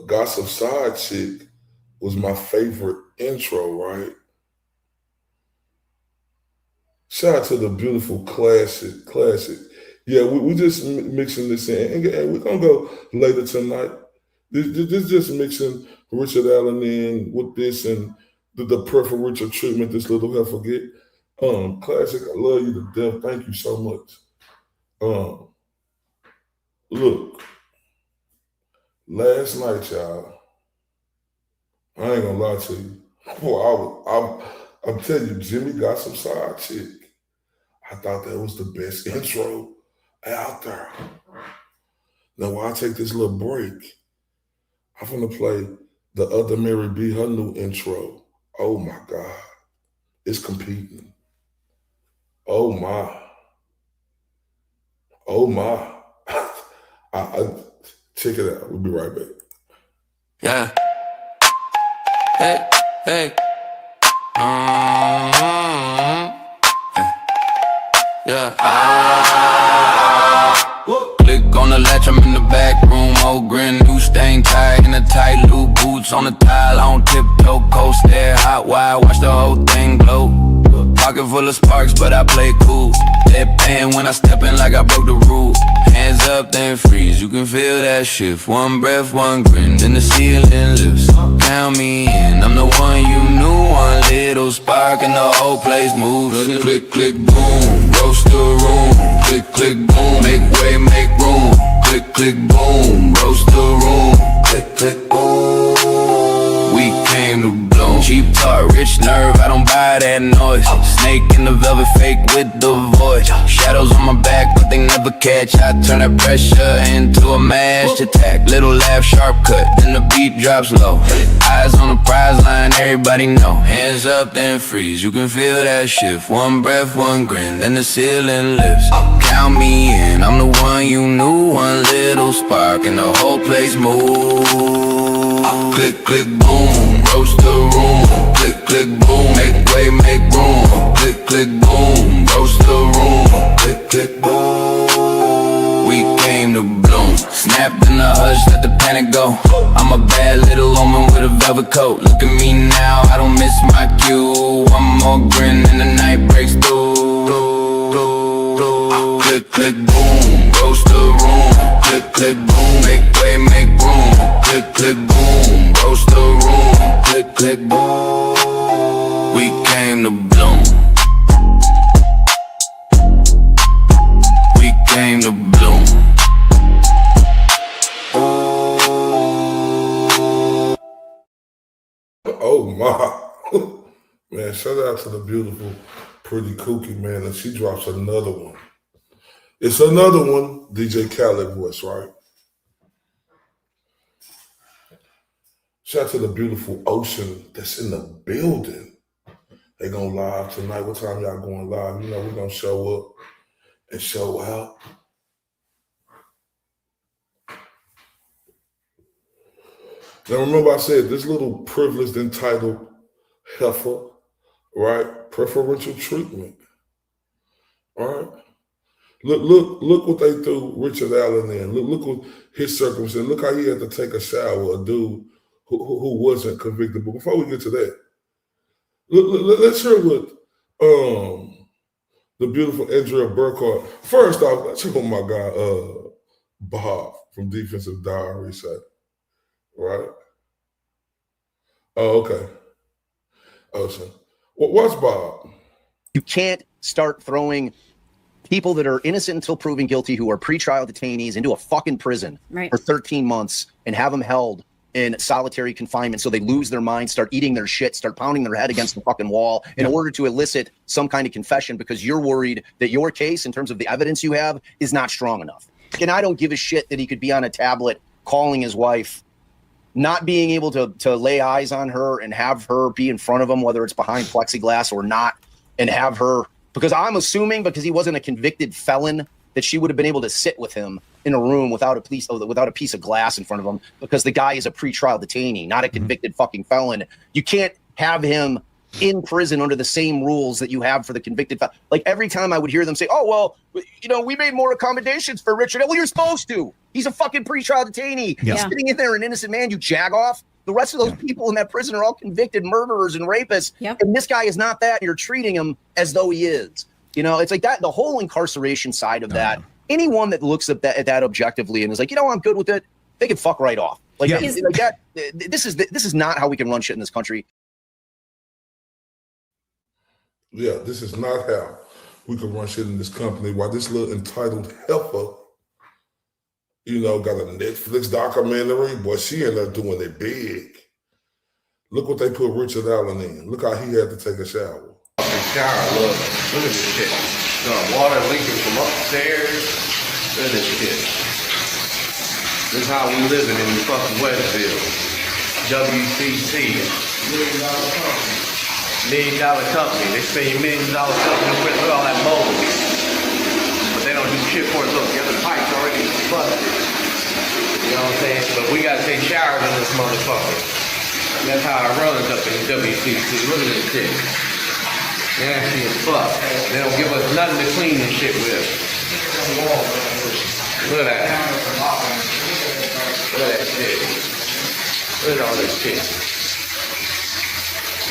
Gossip Side Chick, was my favorite intro, right? Shout out to the beautiful classic. Yeah, we just mixing this in. And we're going to go later tonight. This just mixing Richard Allen in with this and the preferential treatment this little heifer get. Classic, I love you to death. Thank you so much. Look, last night, y'all, I ain't gonna lie to you. Boy, I'm telling you, Jimmy got some side chick. I thought that was the best intro out there. Now, while I take this little break, I'm gonna play the other Mary B, her new intro. Oh my God, it's competing. Oh my. I check it out. We'll be right back. Yeah. Hey. Yeah. Click on the latch, I'm in the back room. Old grin, new stain tie in the tight loop. Boots on the tile, on tiptoe, coast there, hot wire, watch the whole thing glow. Pocket full of sparks, but I play cool. Deadpan when I step in like I broke the rule. Hands up, then freeze, you can feel that shift. One breath, one grin, then the ceiling lifts. Count me in, I'm the one you knew. One little spark and the whole place moves. Click, click, boom, roast the room. Click, click, boom, make way, make room. Click, click, boom, roast the room. Click, click, boom. We came to bloom. Cheap talk, rich nerve, I don't buy that noise. Snake in the velvet, fake with the voice. Shadows on my back, but they never catch. I turn that pressure into a mashed attack. Little laugh, sharp cut, then the beat drops low. Eyes on the prize line, everybody know. Hands up, then freeze, you can feel that shift. One breath, one grin, then the ceiling lifts. Count me in, I'm the one you knew. One little spark and the whole place moves. Click, click, boom, roast the room. Click, click, boom, make way, make room. Click, click, boom, roast the room. Click, click, boom. We came to bloom. Snapped in the hush, let the panic go. I'm a bad little woman with a velvet coat. Look at me now, I don't miss my cue. One more grin and the night breaks through. Click, click, boom, roast the room. Click, click, boom, make way, make room. Click, click, boom, roast the room. Click, click, boom. We came to bloom. came to bloom. Oh my. Man, shout out to the beautiful, pretty Kookie, man. And she drops another one. It's another one, DJ Khaled voice, right? Shout out to the beautiful Ocean that's in the building. They gonna live tonight. What time y'all going live? You know, we're gonna show up and show out. Now remember I said this little privileged, entitled heifer, right? Preferential treatment. All right. Look what they threw Richard Allen in. Look what his circumstance. Look how he had to take a shower, a dude who wasn't convicted. But before we get to that, let's hear what the beautiful Andrea Burkhardt. First off, let's hear what my guy Bob from Defensive Diary said. Right? Oh, okay. Ocean. Well, what's Bob? You can't start throwing people that are innocent until proven guilty, who are pretrial detainees, into a fucking prison for 13 months and have them held in solitary confinement so they lose their mind, start eating their shit, start pounding their head against the fucking wall in order to elicit some kind of confession because you're worried that your case, in terms of the evidence you have, is not strong enough. And I don't give a shit that he could be on a tablet calling his wife, not being able to lay eyes on her and have her be in front of him, whether it's behind plexiglass or not, and have her, because I'm assuming because he wasn't a convicted felon that she would have been able to sit with him in a room without a piece of glass in front of him, because the guy is a pretrial detainee, not a convicted fucking felon. You can't have him in prison under the same rules that you have for the convicted felon. Like every time I would hear them say, oh, well, you know, we made more accommodations for Richard. Well, you're supposed to. He's a fucking pretrial detainee. He's sitting in there, an innocent man, you jag off. The rest of those people in that prison are all convicted murderers and rapists. And this guy is not that. You're treating him as though he is. You know, it's like that, the whole incarceration side of that. Anyone that looks at that objectively and is like, you know, I'm good with it, they can fuck right off. Like, like that. This is not how we can run shit in this country. Yeah, this is not how we can run shit in this company. While this little entitled heifer, you know, got a Netflix documentary, boy, she in there doing it big. Look what they put Richard Allen in. Look how he had to take a shower. Look at this shit. Water leaking from upstairs. Look at this shit. This is how we living in the fucking Westville. WCC. $1 million company. They spend $1 million company to put all that mold. But they don't do shit for it. Look, the other pipe's already busted. You know what I'm saying? But we gotta take showers in this motherfucker. That's how it runs up in WCC. Look at this shit. Nasty as fuck. They don't give us nothing to clean this shit with. Look at that. Look at that shit. Look at all this shit.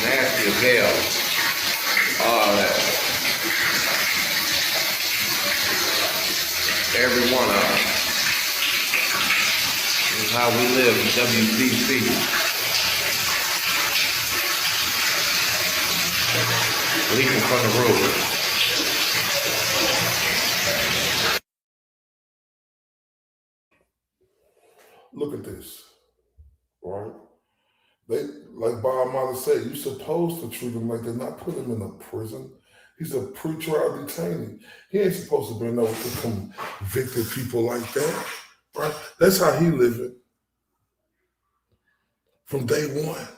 Nasty as hell. All that. Every one of them. This is how we live in WCC. Leaking from the roof. Look at this, right? They, like Bob Marley said, you're supposed to treat him like they're not put him in a prison. He's a pretrial detainee. He ain't supposed to be able to convicted people like that, right? That's how he living from day one,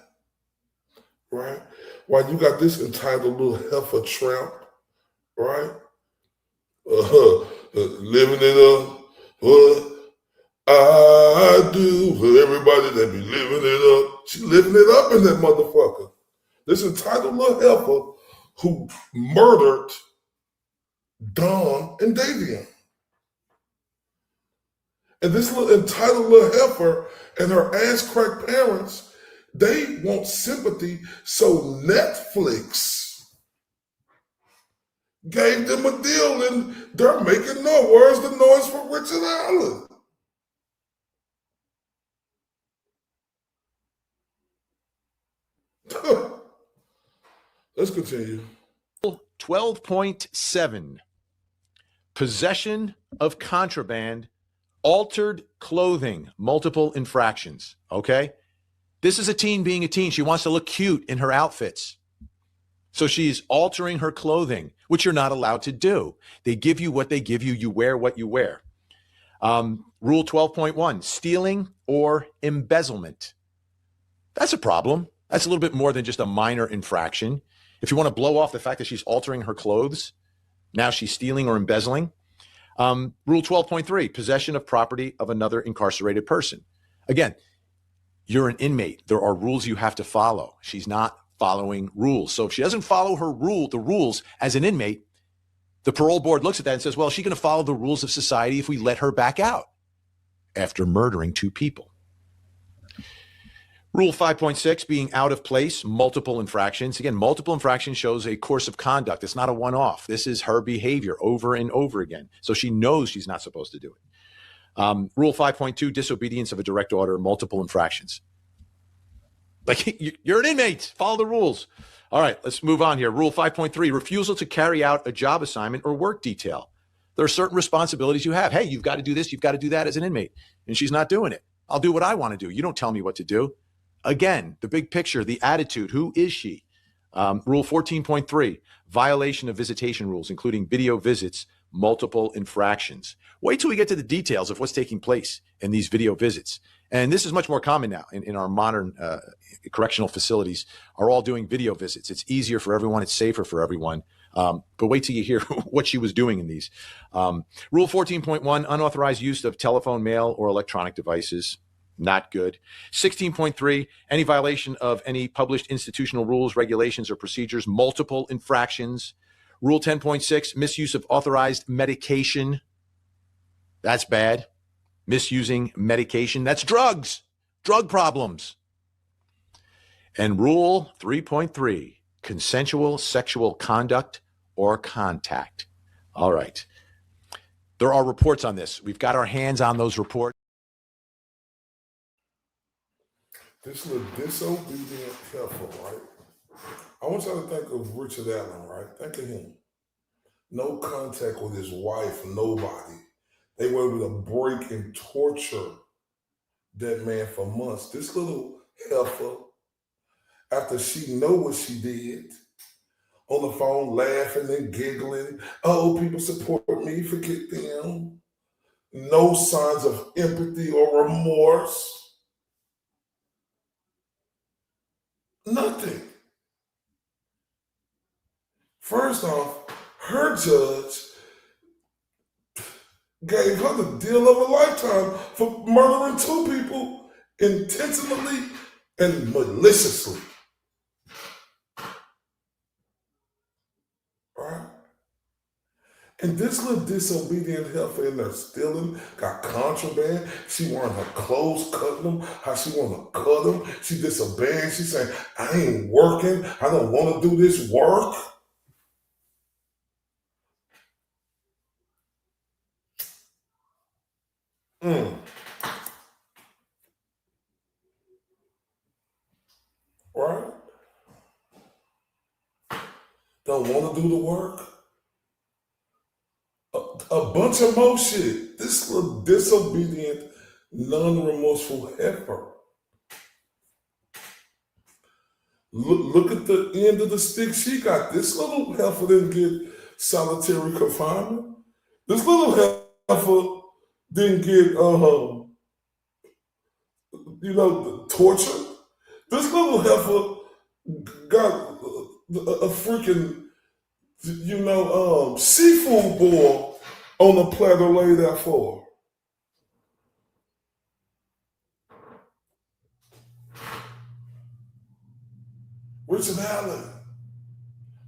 right? While you got this entitled little heifer tramp, right? Living it up, what I do for everybody that be living it up. She living it up in that motherfucker. This entitled little heifer who murdered Don and Davion. And this little entitled little heifer and her ass crack parents, they want sympathy, so Netflix gave them a deal and they're making no words the noise for Richard Allen. Let's continue. 12.7. possession of contraband, altered clothing, multiple infractions. Okay? This is a teen being a teen. She wants to look cute in her outfits. So she's altering her clothing, which you're not allowed to do. They give you what they give you. You wear what you wear. Rule 12.1, stealing or embezzlement. That's a problem. That's a little bit more than just a minor infraction. If you want to blow off the fact that she's altering her clothes, now she's stealing or embezzling. Rule 12.3, possession of property of another incarcerated person. Again, you're an inmate. There are rules you have to follow. She's not following rules. So if she doesn't follow the rules as an inmate, the parole board looks at that and says, well, is she going to follow the rules of society if we let her back out after murdering 2 people? Rule 5.6, being out of place, multiple infractions. Again, multiple infractions shows a course of conduct. It's not a one-off. This is her behavior over and over again. So she knows she's not supposed to do it. Rule 5.2, disobedience of a direct order, multiple infractions. Like, you're an inmate. Follow the rules. All right, let's move on here. Rule 5.3, refusal to carry out a job assignment or work detail. There are certain responsibilities you have. Hey, you've got to do this. You've got to do that as an inmate. And she's not doing it. I'll do what I want to do. You don't tell me what to do. Again, the big picture, the attitude. Who is she? Rule 14.3, violation of visitation rules, including video visits, multiple infractions. Wait till we get to the details of what's taking place in these video visits. And this is much more common now in our modern correctional facilities are all doing video visits. It's easier for everyone. It's safer for everyone. But wait till you hear what she was doing in these. Rule 14.1, unauthorized use of telephone, mail, or electronic devices. Not good. 16.3, any violation of any published institutional rules, regulations, or procedures, multiple infractions. Rule 10.6, misuse of authorized medication. That's bad. Misusing medication. That's drugs. Drug problems. And Rule 3.3, consensual sexual conduct or contact. All right. There are reports on this. We've got our hands on those reports. This little disobedient heifer, right? I want y'all to think of Richard Allen, right? Think of him. No contact with his wife, nobody. They were able to break and torture that man for months. This little heifer, after she know what she did, on the phone laughing and giggling. Oh, people support me, forget them. No signs of empathy or remorse. Nothing. First off, her judge gave her the deal of a lifetime for murdering 2 people intentionally and maliciously. Right? And this little disobedient heifer in there stealing, got contraband. She wearing her clothes, cutting them, how she want to cut them. She disobeying. She saying, I ain't working. I don't want to do this work. Right? Don't want to do the work. A bunch of more shit. This little disobedient, non-remorseful heifer. Look at the end of the stick she got. This little heifer didn't get solitary confinement. This little heifer didn't get, torture. This little heifer got a freaking, seafood boil on a platter laid out for her. Richard Allen,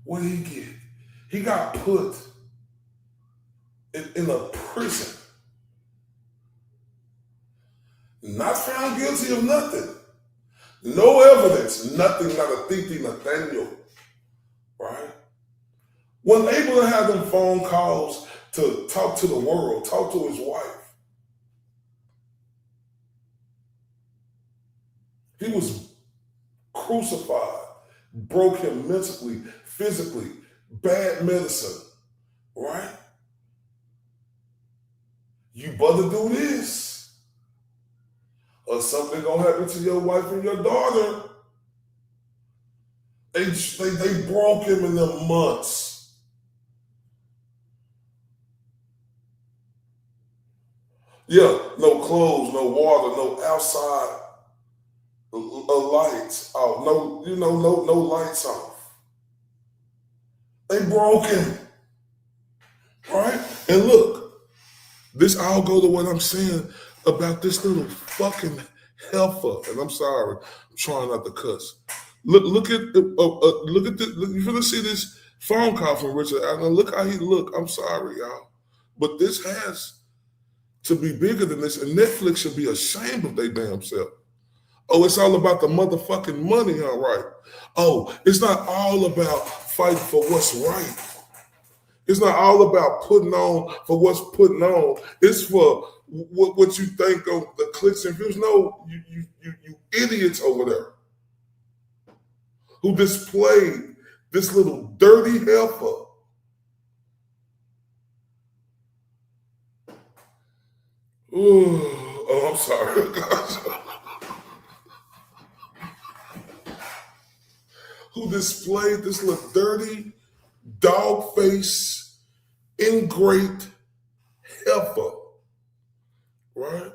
what did he get? He got put in a prison. Not found guilty of nothing. No evidence, nothing, not a Titi Nathaniel. Right? Wasn't able to have them phone calls to talk to the world, talk to his wife. He was crucified, broke him mentally, physically, bad medicine, right? you better do this, or something gonna happen to your wife and your daughter. They broke him in them months. Yeah, no clothes, no water, no outside lights out, no lights off. They broke him, right? And look, this all go to what I'm saying about this little fucking heifer. And I'm sorry, I'm trying not to cuss. Look at the you're gonna see this phone call from Richard Allen. Look how he look. I'm sorry, y'all, but this has to be bigger than this, and Netflix should be ashamed of their damn self. Oh, it's all about the motherfucking money, all right. Oh, it's not all about fighting for what's right. It's not all about putting on for what's putting on. It's for what you think of the clicks and views. No, you idiots over there who displayed this little dirty heifer. Ooh, oh, I'm sorry. Who displayed this little dirty, dog face, ingrate heifer, right?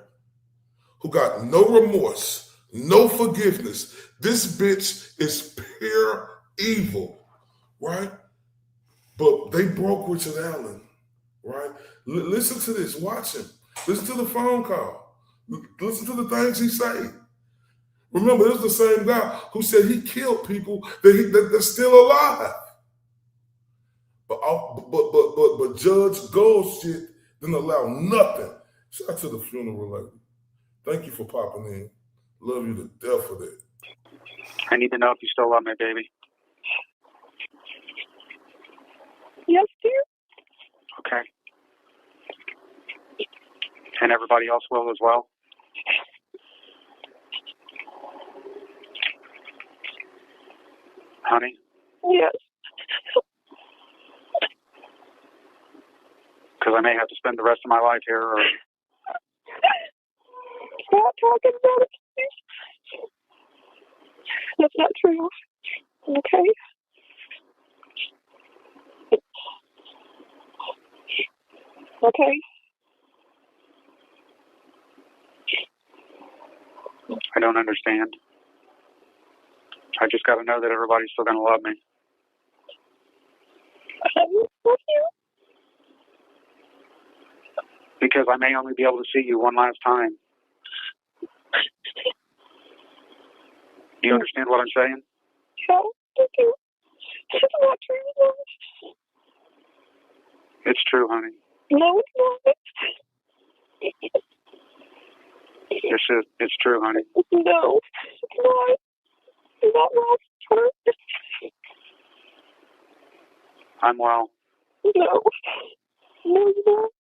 Who got no remorse, no forgiveness. This bitch is pure evil, right? But they broke Richard Allen, right? Listen to this, watch him. Listen to the phone call. Listen to the things he said. Remember, this is the same guy who said he killed people that still alive. But Judge Gold shit didn't allow nothing. Shout out to the funeral lady. Thank you for popping in. Love you to death for that. I need to know if you still love me, baby. Yes, dear. Okay. And everybody else will as well? Honey? Yes. Because I may have to spend the rest of my life here, or... Stop talking about it, please. That's not true. Okay? Okay? I don't understand. I just got to know that everybody's still going to love me. I love you. Because I may only be able to see you one last time. Do you understand what I'm saying? Yeah, thank you. It's not true. It's true, honey. No, it's not. It's true, honey. No, it's not. You're not well. I'm well. No. No, you're not.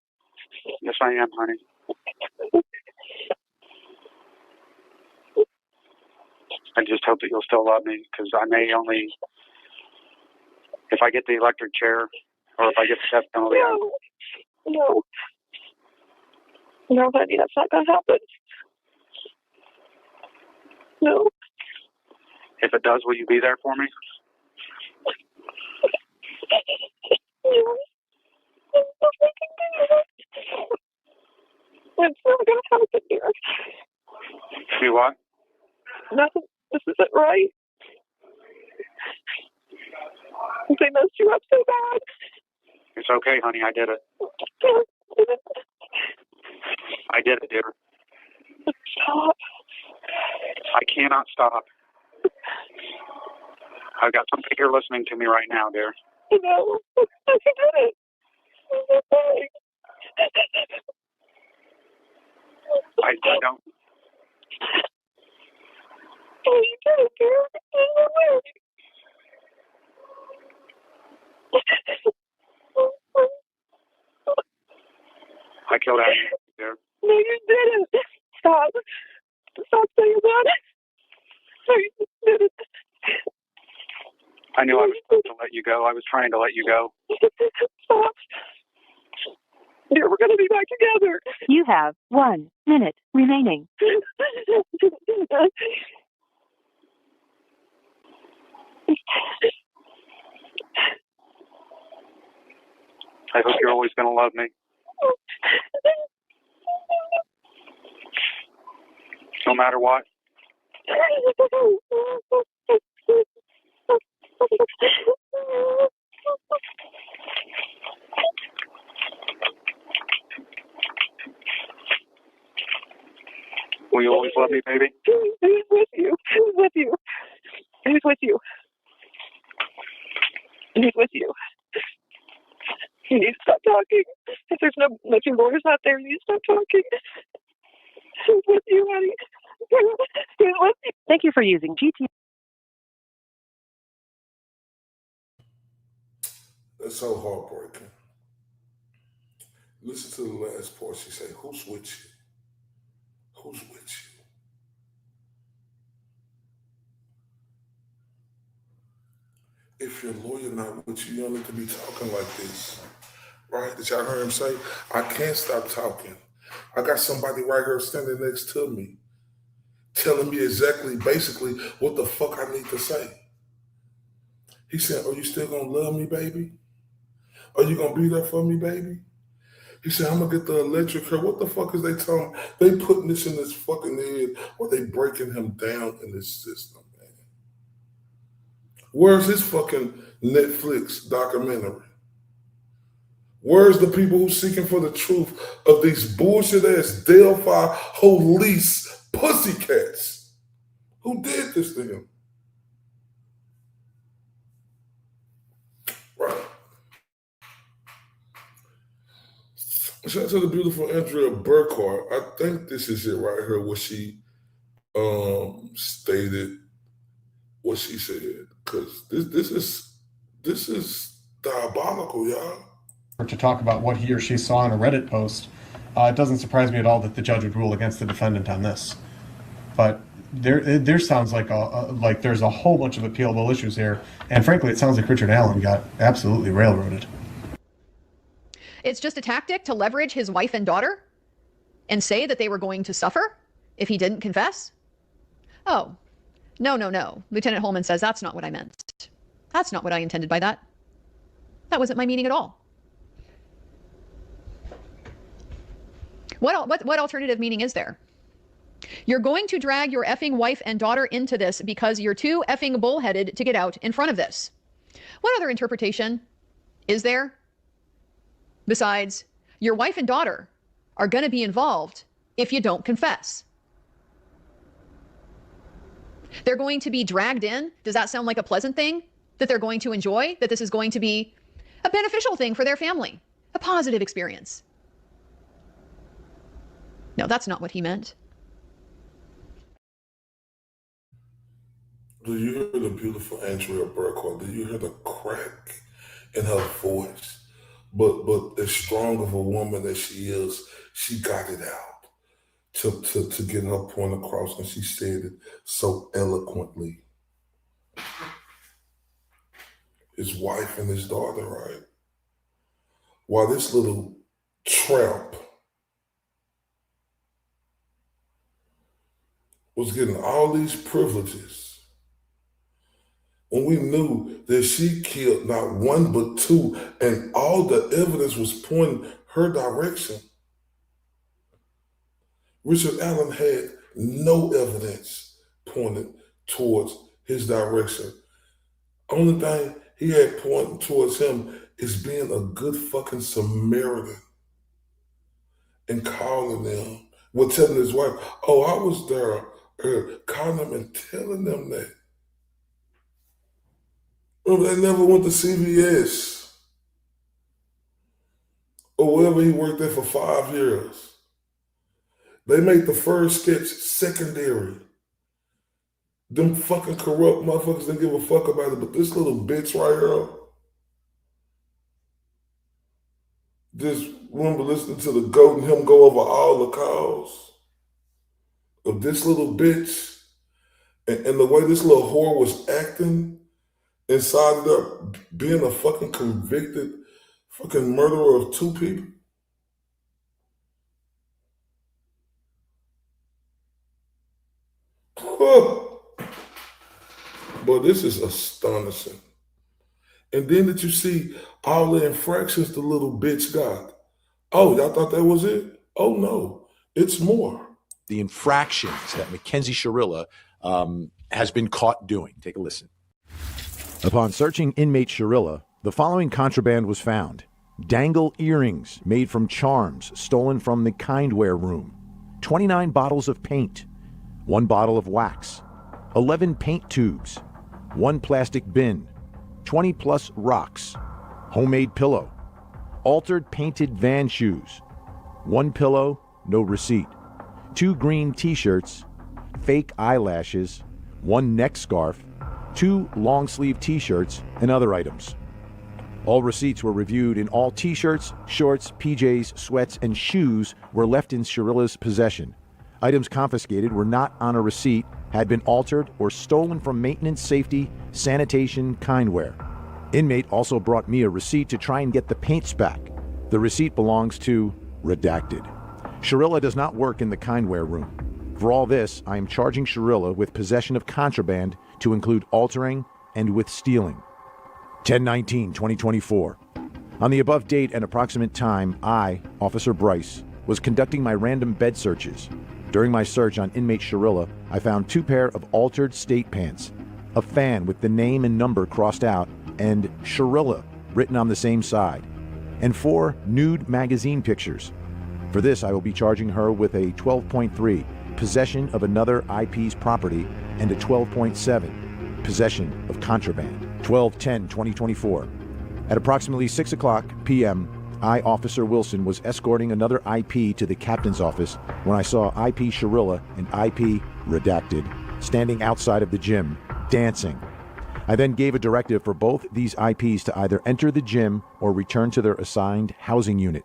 Yes, I am, honey. I just hope that you'll still love me, because I may only, if I get the electric chair, or if I get the death penalty. No. No, honey, that's not going to happen. No. If it does, will you be there for me? No. It's not going to happen here. See what? Nothing. This isn't right. They messed you up so bad. It's okay, honey. I did it. I did it, dear. Stop. I cannot stop. I've got somebody here listening to me right now, dear. No. I did it. I don't. Oh, you did it, dear. I killed Ashley, dear. No, you didn't. Stop. Stop saying that. No, you didn't. I knew I was supposed to let you go. I was trying to let you go. Stop. Dear, we're gonna be back together. You have 1 minute remaining. I hope you're always gonna love me. No matter what. Will you always love me, baby? Who's with you? Who's with you? Who's with you? Who's with you? You need to stop talking. If there's no nothing lawyers out there, you need to stop talking. Who's with you, honey? Who's with you? Thank you for using GT. That's so heartbreaking. Listen to the last part. She said, who's with you? Who's with you? If your lawyer not with you, you don't need to be talking like this. Right? Did y'all hear him say, I can't stop talking. I got somebody right here standing next to me, telling me exactly, basically, what the fuck I need to say. He said, are you still gonna love me, baby? Are you gonna be there for me, baby? He said, I'm gonna get the electric curve. What the fuck is they telling him? They putting this in his fucking head, or they breaking him down in this system, man. Where's his fucking Netflix documentary? Where's the people who seeking for the truth of these bullshit ass Delphi police pussycats who did this to him? Right. Shout out to the beautiful Andrea Burkhart. I think this is it right here, where she stated what she said, because this is diabolical, y'all. To talk about what he or she saw in a Reddit post, it doesn't surprise me at all that the judge would rule against the defendant on this. But there sounds like like there's a whole bunch of appealable issues here, and frankly, it sounds like Richard Allen got absolutely railroaded. It's just a tactic to leverage his wife and daughter and say that they were going to suffer if he didn't confess? Oh, no. Lieutenant Holman says that's not what I meant. That's not what I intended by that. That wasn't my meaning at all. What alternative meaning is there? You're going to drag your effing wife and daughter into this because you're too effing bullheaded to get out in front of this. What other interpretation is there besides your wife and daughter are going to be involved if you don't confess? They're going to be dragged in. Does that sound like a pleasant thing that they're going to enjoy? That this is going to be a beneficial thing for their family, a positive experience? No, that's not what he meant. Do you hear the beautiful Andrea Burkhart? Do you hear the crack in her voice? But as strong of a woman as she is, she got it out to get her point across, and she said it so eloquently. His wife and his daughter, right? While this little tramp was getting all these privileges, when we knew that she killed not one but two, and all the evidence was pointing her direction, Richard Allen had no evidence pointed towards his direction. Only thing he had pointing towards him is being a good fucking Samaritan and calling them, telling his wife, oh, I was there, calling them and telling them that. Remember, they never went to CVS or wherever he worked there for 5 years. They made the first sketch secondary. Them fucking corrupt motherfuckers didn't give a fuck about it, but this little bitch right here, just remember listening to the GOAT and him go over all the calls of this little bitch and the way this little whore was acting inside of there, being a fucking convicted fucking murderer of two people. But this is astonishing. And then that you see all the infractions the little bitch got. Oh, y'all thought that was it? Oh no, it's more. The infractions that Mackenzie Shirilla has been caught doing. Take a listen. Upon searching inmate Shirilla, the following contraband was found. Dangle earrings made from charms stolen from the kindware room. 29 bottles of paint. 1 bottle of wax. 11 paint tubes. 1 plastic bin. 20 plus rocks. Homemade pillow. Altered painted van shoes. 1 pillow, no receipt. 2 green t-shirts. Fake eyelashes. 1 neck scarf. 2 long sleeve t-shirts and other items. All receipts were reviewed and all t-shirts, shorts, PJs, sweats, and shoes were left in Shirilla's possession. Items confiscated were not on a receipt, had been altered or stolen from maintenance, safety, sanitation, kindware. Inmate also brought me a receipt to try and get the paints back. The receipt belongs to redacted. Shirilla does not work in the kindware room. For all this, I am charging Shirilla with possession of contraband to include altering and with stealing. 10/19/2024. On the above date and approximate time, I, Officer Bryce, was conducting my random bed searches. During my search on inmate Shirilla, I found 2 pair of altered state pants, a fan with the name and number crossed out, and Shirilla written on the same side, and 4 nude magazine pictures. For this, I will be charging her with a 12.3, possession of another IP's property, and a 12.7, possession of contraband. 12/10/2024. At approximately 6:00 p.m., I, Officer Wilson, was escorting another IP to the captain's office when I saw IP Shirilla and IP redacted standing outside of the gym, dancing. I then gave a directive for both these IPs to either enter the gym or return to their assigned housing unit.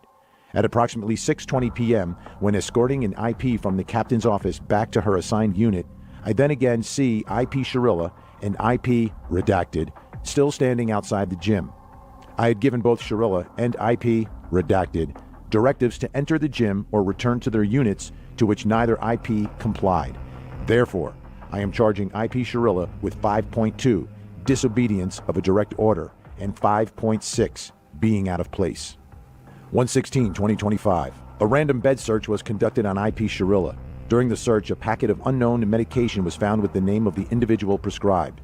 At approximately 6:20 p.m., when escorting an IP from the captain's office back to her assigned unit, I then again see IP Shirilla and IP redacted still standing outside the gym. I had given both Shirilla and IP redacted directives to enter the gym or return to their units, to which neither IP complied. Therefore, I am charging IP Shirilla with 5.2, disobedience of a direct order, and 5.6, being out of place. 1/16/2025. A random bed search was conducted on IP Shirilla. During the search, a packet of unknown medication was found with the name of the individual prescribed.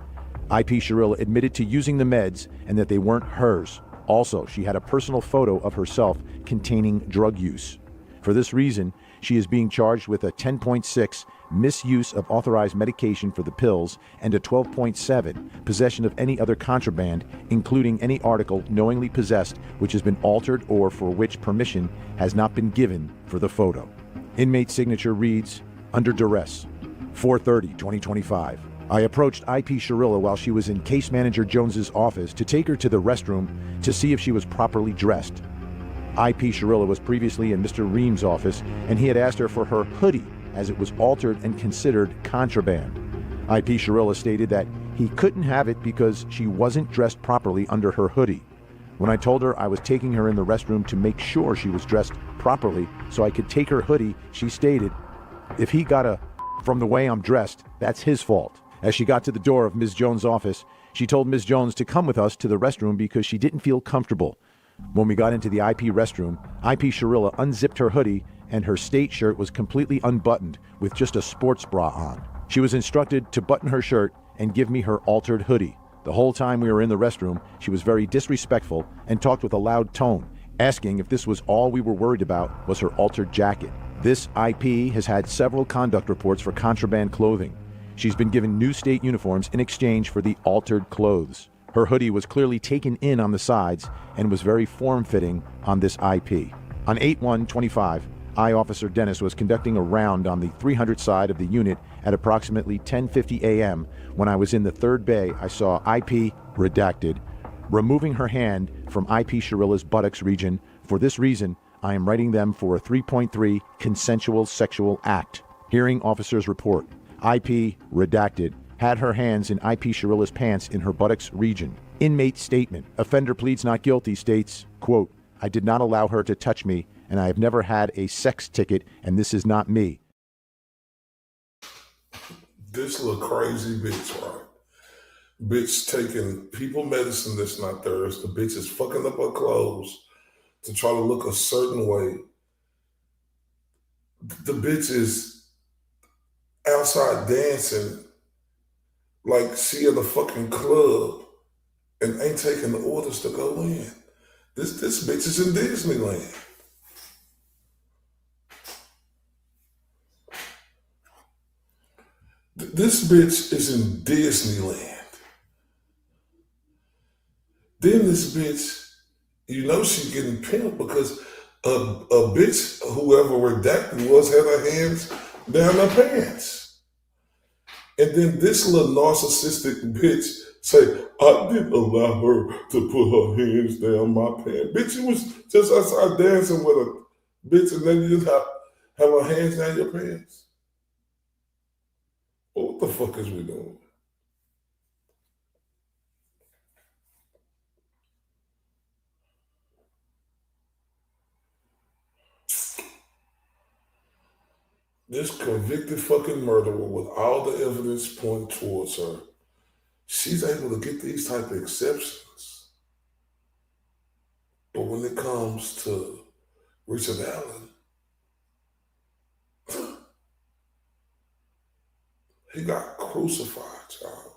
IP Shirilla admitted to using the meds and that they weren't hers. Also, she had a personal photo of herself containing drug use. For this reason, she is being charged with a 10.6 misuse of authorized medication for the pills and a 12.7 possession of any other contraband, including any article knowingly possessed which has been altered or for which permission has not been given for the photo. Inmate signature reads, under duress, 4/30/2025. I approached IP Shirilla while she was in Case Manager Jones's office to take her to the restroom to see if she was properly dressed. IP Shirilla was previously in Mr. Ream's office, and he had asked her for her hoodie as it was altered and considered contraband. IP Shirilla stated that he couldn't have it because she wasn't dressed properly under her hoodie. When I told her I was taking her in the restroom to make sure she was dressed properly so I could take her hoodie, she stated, if he got a from the way I'm dressed, that's his fault. As she got to the door of Ms. Jones' office, she told Ms. Jones to come with us to the restroom because she didn't feel comfortable. When we got into the IP restroom, IP Shirilla unzipped her hoodie and her state shirt was completely unbuttoned with just a sports bra on. She was instructed to button her shirt and give me her altered hoodie. The whole time we were in the restroom, she was very disrespectful and talked with a loud tone, asking if this was all we were worried about was her altered jacket. This IP has had several conduct reports for contraband clothing. She's been given new state uniforms in exchange for the altered clothes. Her hoodie was clearly taken in on the sides and was very form-fitting on this IP. On 8/1/25, I, Officer Dennis, was conducting a round on the 300 side of the unit at approximately 10:50 a.m. When I was in the third bay, I saw IP redacted removing her hand from IP Shirilla's buttocks region. For this reason, I am writing them for a 3.3 consensual sexual act. Hearing officer's report. IP redacted had her hands in IP Shirilla's pants in her buttocks region. Inmate statement. Offender pleads not guilty states, quote, I did not allow her to touch me, and I have never had a sex ticket, and this is not me. This little crazy bitch, right? Bitch taking people medicine that's not theirs. The bitch is fucking up her clothes to try to look a certain way. The bitch is outside dancing like she at a fucking club and ain't taking the orders to go in. This bitch is in Disneyland. This bitch is in Disneyland. Then this bitch, you know she getting pimped because a bitch, whoever redacted was, had her hands down her pants. And then this little narcissistic bitch say, I didn't allow her to put her hands down my pants. Bitch, you was just outside dancing with a bitch and then you just have her hands down your pants. Well, what the fuck is we doing? This convicted fucking murderer with all the evidence pointing towards her, she's able to get these type of exceptions. But when it comes to Richard Allen, he got crucified, child.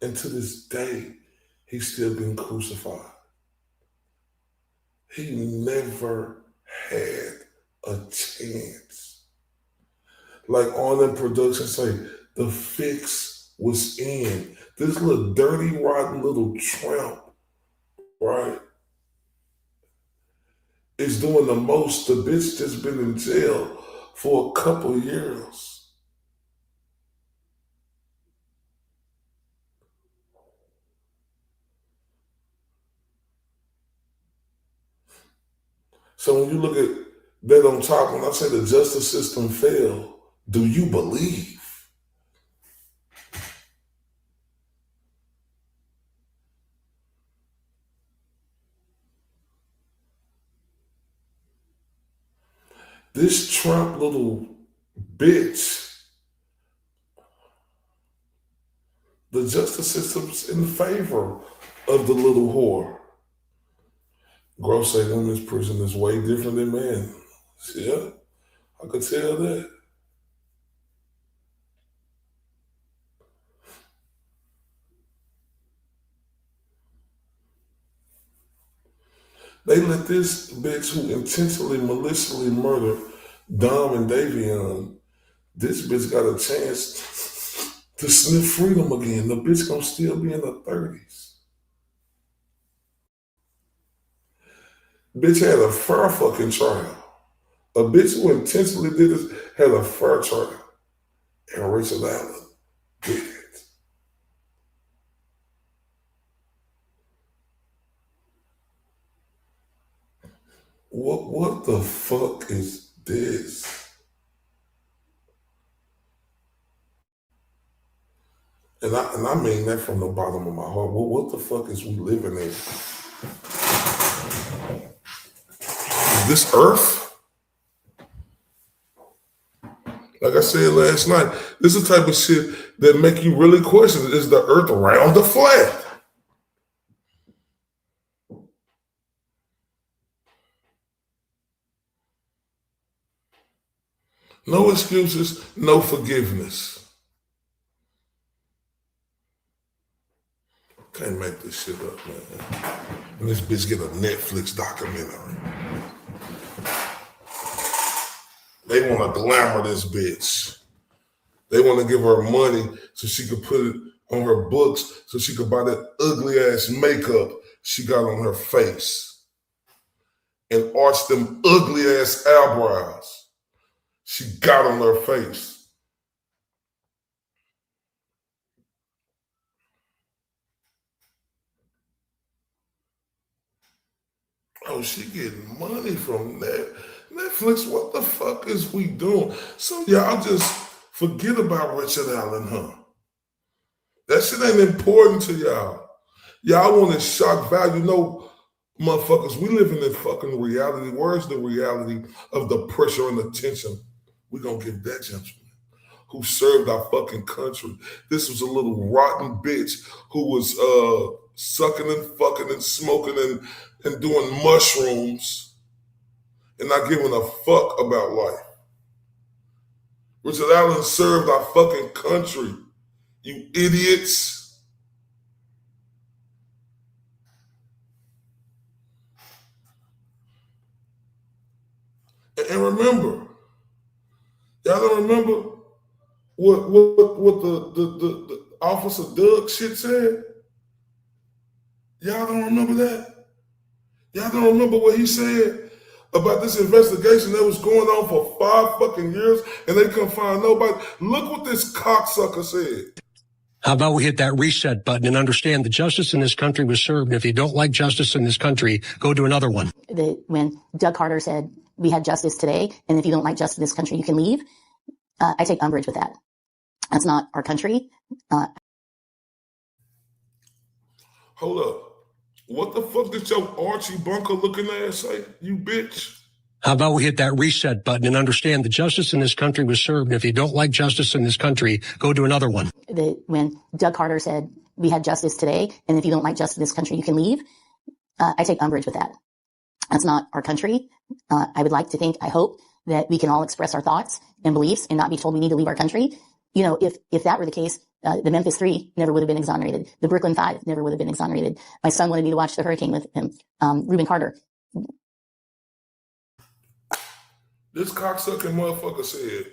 And to this day, he's still being crucified. He never had a chance. Like on in production say, the fix was in. This little dirty, rotten little tramp, right, is doing the most. The bitch just been in jail for a couple years. So when you look at that on top, when I say the justice system failed, do you believe? This Trump little bitch, the justice system's in favor of the little whore. Gross say women's prison is way different than men. Yeah, I could tell that. They let this bitch who intentionally, maliciously murdered Dom and Davion, this bitch got a chance to sniff freedom again. The bitch gonna still be in her 30s. Bitch had a fair fucking trial. A bitch who intentionally did this had a fair trial. And Richard Allen did it. What the fuck is this? And I mean that from the bottom of my heart. What the fuck is we living in? Is this Earth? Like I said last night, this is the type of shit that make you really question, is the Earth round or flat? No excuses, no forgiveness. Can't make this shit up, man. And this bitch get a Netflix documentary. They want to glamour this bitch. They want to give her money so she could put it on her books so she could buy that ugly ass makeup she got on her face and arch them ugly ass eyebrows she got on her face. Oh, she getting money from that. Netflix, what the fuck is we doing? So y'all just forget about Richard Allen, huh? That shit ain't important to y'all. Y'all want to shock value. No, motherfuckers, we live in this fucking reality. Where's the reality of the pressure and the tension? We're going to give that gentleman who served our fucking country. This was a little rotten bitch who was sucking and fucking and smoking and doing mushrooms and not giving a fuck about life. Richard Allen served our fucking country, you idiots. And remember, y'all don't remember what the Officer Doug shit said? Y'all don't remember that? Y'all don't remember what he said about this investigation that was going on for 5 fucking years and they couldn't find nobody? Look what this cocksucker said. How about we hit that reset button and understand that justice in this country was served, and if you don't like justice in this country, go to another one. When Doug Carter said, we had justice today, and if you don't like justice in this country, you can leave, I take umbrage with that. That's not our country. Hold up. What the fuck did your Archie Bunker looking ass say, you bitch? How about we hit that reset button and understand that justice in this country was served, and if you don't like justice in this country, go to another one. When Doug Carter said, we had justice today, and if you don't like justice in this country, you can leave, I take umbrage with that. That's not our country. I would like to think, I hope, that we can all express our thoughts and beliefs and not be told we need to leave our country. You know, if that were the case, the Memphis 3 never would have been exonerated. The Brooklyn 5 never would have been exonerated. My son wanted me to watch the hurricane with him. Reuben Carter. This cocksucking motherfucker said,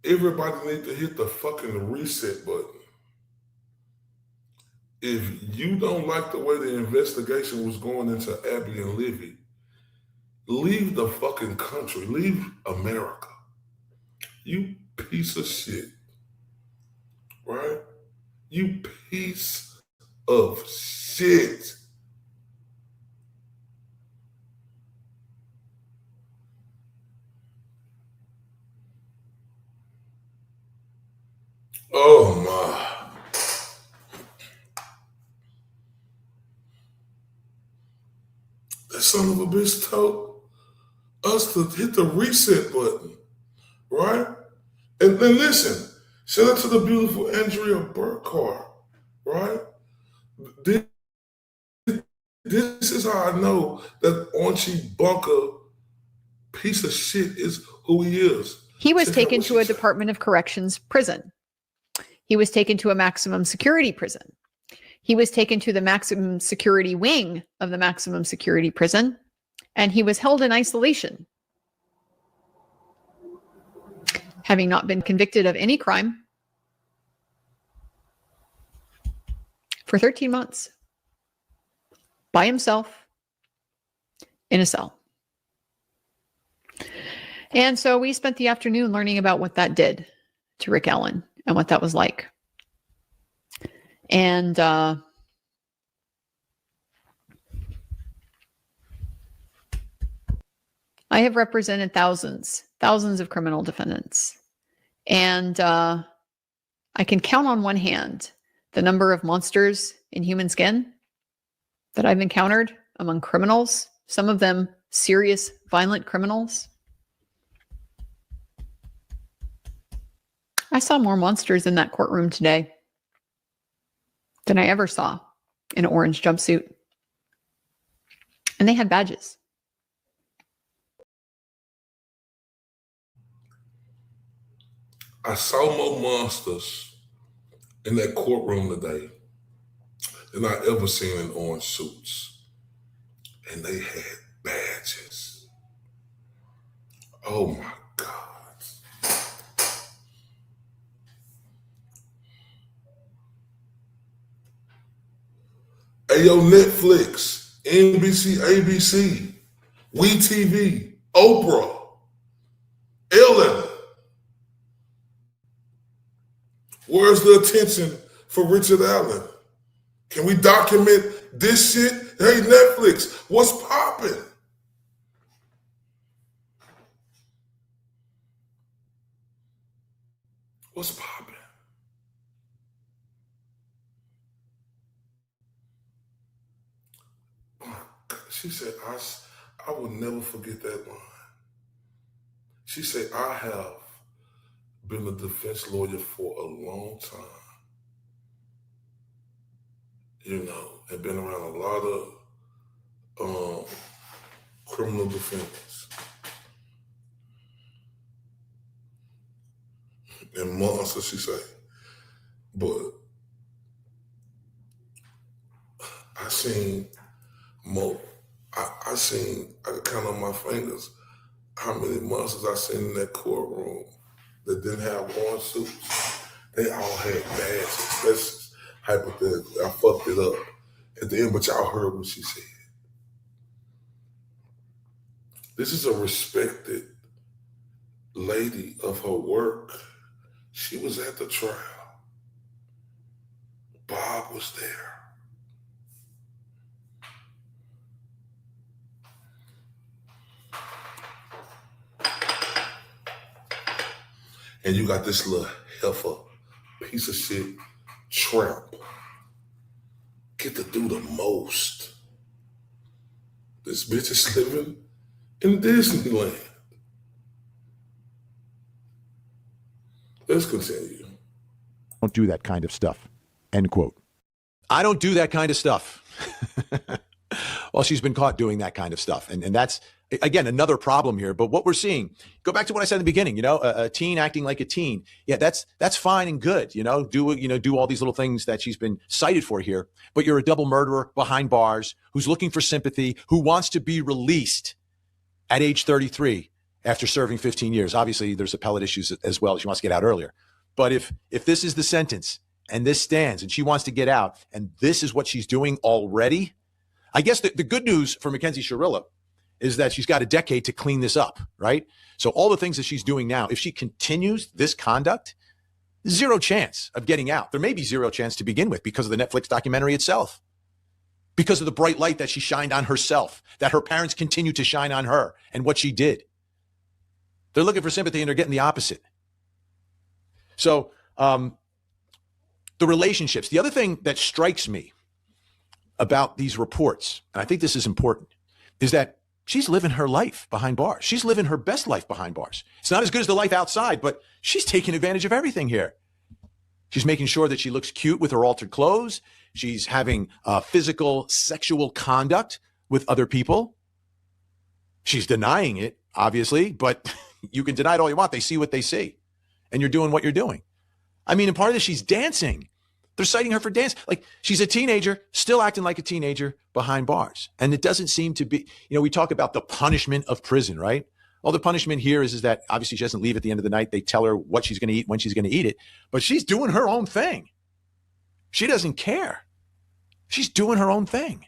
everybody need to hit the fucking reset button. If you don't like the way the investigation was going into Abby and Livy, leave the fucking country. Leave America. You piece of shit. Right? You piece of shit. Oh my. That son of a bitch told us to hit the reset button, right? And then listen, shout out to the beautiful Andrea Burkhart, right? This is how I know that Archie Bunker piece of shit is who he is. He was taken to a Department of Corrections prison. He was taken to a maximum security prison. He was taken to the maximum security wing of the maximum security prison, and he was held in isolation, having not been convicted of any crime, for 13 months by himself in a cell. And so we spent the afternoon learning about what that did to Rick Allen and what that was like. And I have represented thousands of criminal defendants. And I can count on one hand the number of monsters in human skin that I've encountered among criminals, some of them serious, violent criminals. I saw more monsters in that courtroom today than I ever saw in an orange jumpsuit. And they had badges. I saw more monsters in that courtroom today than I ever seen in orange suits. And they had badges. Oh my God. Hey, yo, Netflix, NBC, ABC, WeTV, Oprah, Ellen. Where's the attention for Richard Allen? Can we document this shit? Hey, Netflix, what's popping? What's popping? She said, I will never forget that line. She said, I have been a defense lawyer for a long time, you know, and been around a lot of criminal defendants and monsters, she say. But I seen more. I could count on my fingers how many monsters I seen in that courtroom that didn't have orange suits. They all had badges. That's hypothetical. I fucked it up at the end, but y'all heard what she said. This is a respected lady of her work. She was at the trial. Bob was there. And you got this little heifer, piece of shit, tramp. Get to do the most. This bitch is living in Disneyland. Let's continue. Don't do that kind of stuff. End quote. I don't do that kind of stuff. Well, she's been caught doing that kind of stuff. And that's, again, another problem here. But what we're seeing, go back to what I said in the beginning, a teen acting like a teen. Yeah, that's fine and good. Do all these little things that she's been cited for here. But you're a double murderer behind bars who's looking for sympathy, who wants to be released at age 33 after serving 15 years. Obviously, there's appellate issues as well. She wants to get out earlier. But if this is the sentence and this stands and she wants to get out and this is what she's doing already, I guess the good news for Mackenzie Shirilla is that she's got a decade to clean this up, right? So all the things that she's doing now, if she continues this conduct, zero chance of getting out. There may be zero chance to begin with because of the Netflix documentary itself, because of the bright light that she shined on herself, that her parents continue to shine on her and what she did. They're looking for sympathy and they're getting the opposite. So the relationships, the other thing that strikes me about these reports, and I think this is important, is that she's living her life behind bars. She's living her best life behind bars. It's not as good as the life outside, but she's taking advantage of everything here. She's making sure that she looks cute with her altered clothes. She's having physical, sexual conduct with other people. She's denying it, obviously, but you can deny it all you want. They see what they see, and you're doing what you're doing. I mean, and part of this, she's dancing. They're citing her for dance. Like, she's a teenager, still acting like a teenager behind bars. And it doesn't seem to be, we talk about the punishment of prison, right? Well, the punishment here is that obviously she doesn't leave at the end of the night. They tell her what she's going to eat, when she's going to eat it. But she's doing her own thing. She doesn't care. She's doing her own thing.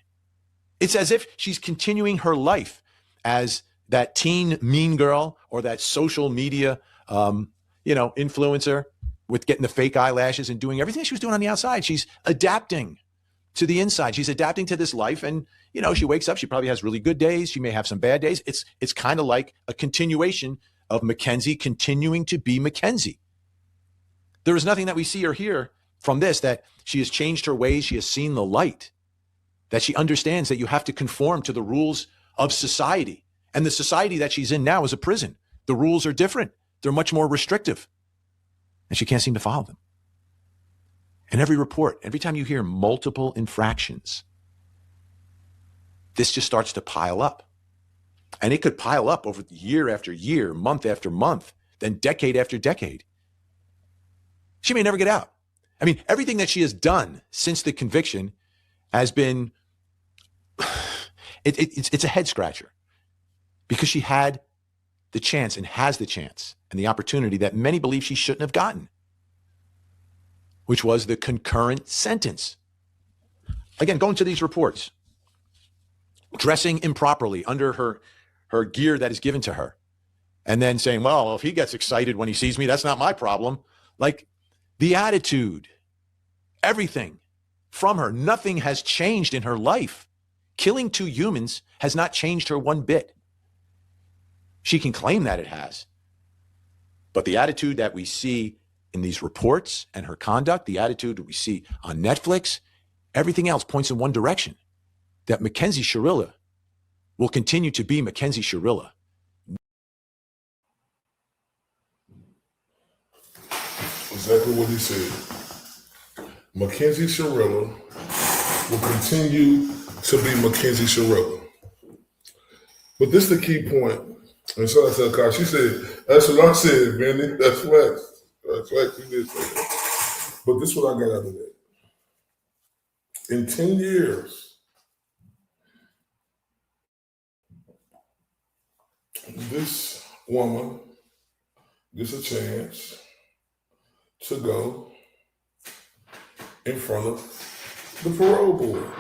It's as if she's continuing her life as that teen mean girl or that social media, influencer with getting the fake eyelashes and doing everything she was doing on the outside. She's adapting to the inside. She's adapting to this life. And, she wakes up. She probably has really good days. She may have some bad days. It's kind of like a continuation of Mackenzie continuing to be Mackenzie. There is nothing that we see or hear from this that she has changed her ways. She has seen the light, that she understands that you have to conform to the rules of society. And the society that she's in now is a prison. The rules are different. They're much more restrictive. And she can't seem to follow them. And every report, every time you hear multiple infractions, this just starts to pile up. And it could pile up over year after year, month after month, then decade after decade. She may never get out. I mean, everything that she has done since the conviction has been, it's a head scratcher, because she had the chance and has the chance and the opportunity that many believe she shouldn't have gotten, which was the concurrent sentence. Again, going to these reports, dressing improperly under her gear that is given to her, and then saying, well, if he gets excited when he sees me, that's not my problem. Like, the attitude, everything from her, nothing has changed in her life. Killing 2 humans has not changed her one bit. She can claim that it has. But the attitude that we see in these reports and her conduct, the attitude that we see on Netflix, everything else points in one direction, that Mackenzie Shirilla will continue to be Mackenzie Shirilla. exactly what he said. Mackenzie Shirilla will continue to be Mackenzie Shirilla. But this is the key point. And so I said, Kyle, she said, that's what I said, man. That's facts. That's facts. She did say that. But this is what I got out of that. In 10 years, this woman gets a chance to go in front of the parole board.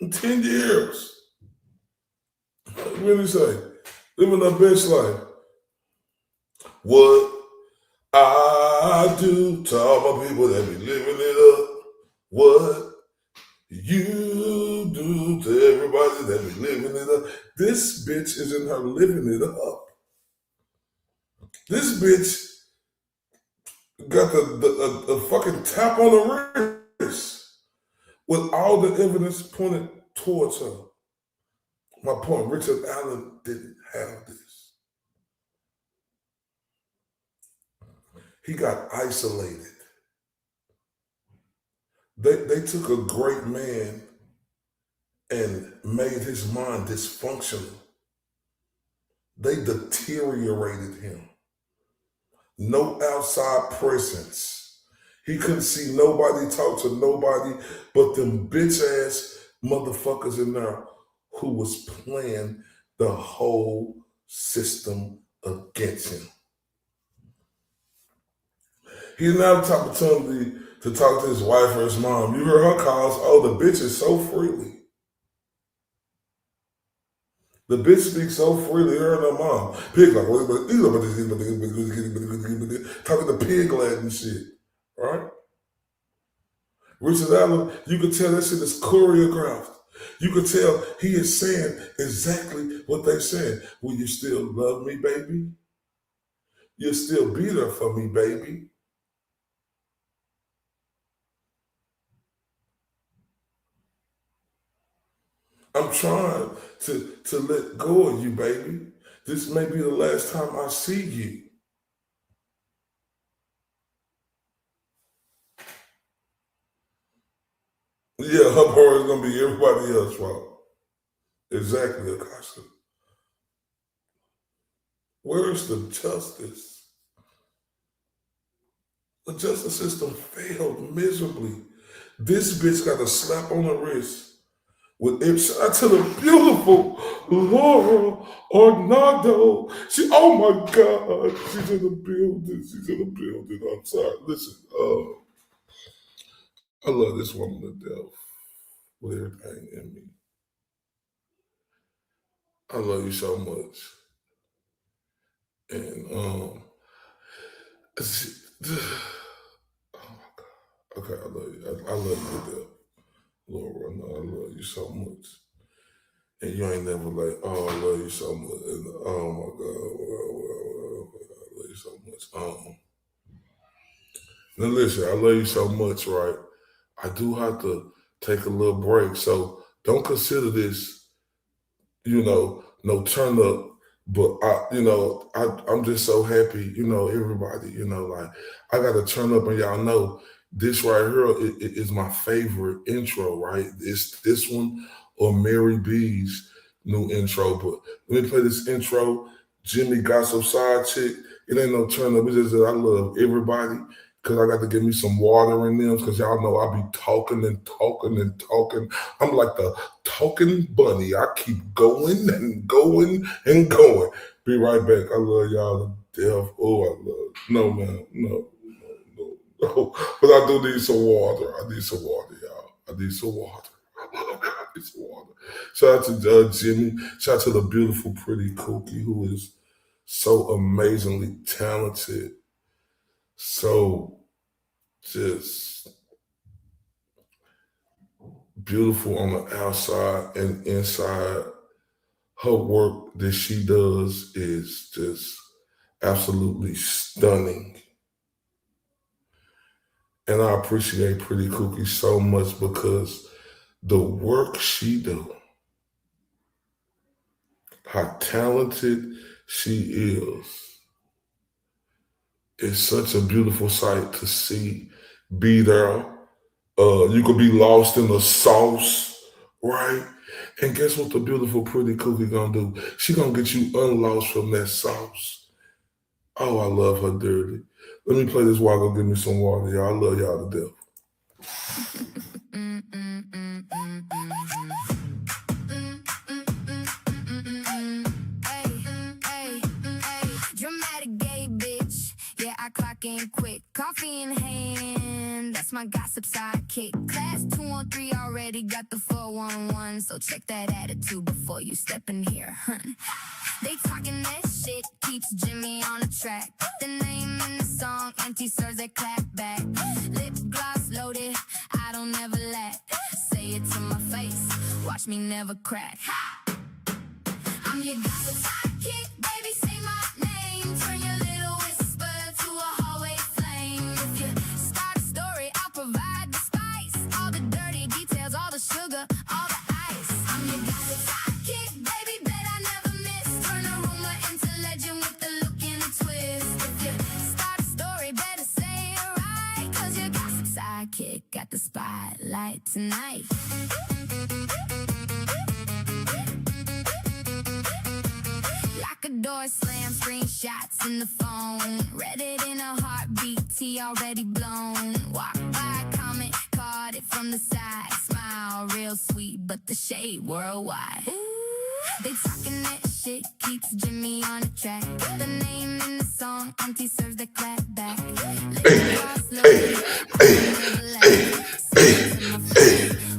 In 10 years. What did he say? Living their best life. What I do to all my people that be living it up. What you do to everybody that be living it up. This bitch isn't her living it up. This bitch got the fucking tap on the wrist with all the evidence pointed towards her. My point, Richard Allen didn't have this. He got isolated. They took a great man and made his mind dysfunctional. They deteriorated him. No outside presence. He couldn't see nobody, talk to nobody but them bitch ass motherfuckers in there who was playing the whole system against him. He didn't have the opportunity to talk to his wife or his mom. You heard her calls, oh, the bitch is so freely. The bitch speaks so freely, her and her mom. Pig like, talking to pig Latin shit, right? Richard Allen, you could tell that shit is choreographed. You could tell he is saying exactly what they said. Will you still love me, baby? You'll still be there for me, baby. I'm trying to let go of you, baby. This may be the last time I see you. Yeah, her part is going to be everybody else's fault. Exactly, Acosta. Where's the justice? The justice system failed miserably. This bitch got a slap on the wrist with it. Shout out to the beautiful Laura Ornado. Oh my God, she's in the building. She's in the building. I'm sorry. Listen, I love this woman to death with everything in me. I love you so much. And oh my God. Okay, I love you. I love you to death. Laura, I love you so much. And you ain't never like, oh, I love you so much. And, oh my God, I love you so much. Now listen, I love you so much, right? I do have to take a little break. So don't consider this, no turn up. But I'm just so happy, everybody, like I got to turn up and y'all know this right here is my favorite intro, right? It's this one or Mary B's new intro. But let me play this intro. Jimmy Gossip Side Chick. It ain't no turn up. It's just that I love everybody because I got to get me some water in them because y'all know I be talking and talking and talking. I'm like the talking bunny. I keep going and going and going. Be right back. I love y'all to death. Oh, I love. No, man. No. But I do need some water. I need some water, y'all. I need some water. I need some water. Shout out to Jimmy. Shout out to the beautiful, pretty Cookie who is so amazingly talented. So just beautiful on the outside and inside. Her work that she does is just absolutely stunning. And I appreciate Pretty Cookie so much because the work she do, how talented she It's such a beautiful sight to see. Be there. You could be lost in the sauce, right? And guess what the beautiful, pretty cookie gonna do? She gonna get you unlost from that sauce. Oh, I love her dearly. Let me play this while I go get me some water, y'all. I love y'all to death. Dramatic gay bitch. Yeah, I clock in quick. Coffee in hand. That's my gossip sidekick. Class 213 already got the 411. So check that attitude before you step in here, hun. They talking that shit, keeps Jimmy on the track. The name in the song, empty serves that clap back. Lip gloss loaded, I don't ever lack. Say it to my face, watch me never crack. I'm your gossip sidekick, baby, say my name. Turn your little whisper to a hallway flame. If you start a story, I'll provide the spice. All the dirty details, all the sugar, all the ice. I'm your gossip sidekick, baby, bet I never miss. Turn a rumor into legend with the look and a twist. If you start a story, better say it right. Cause your gossip sidekick got the spotlight tonight. Lock a door, slam, screenshots in the phone. Read it in a heartbeat, tea already blown. Walk by, comment, caught it from the side. Smile, real sweet, but the shade worldwide. They talking that shit, keeps Jimmy on the track. The name in the song, auntie serves the clap back.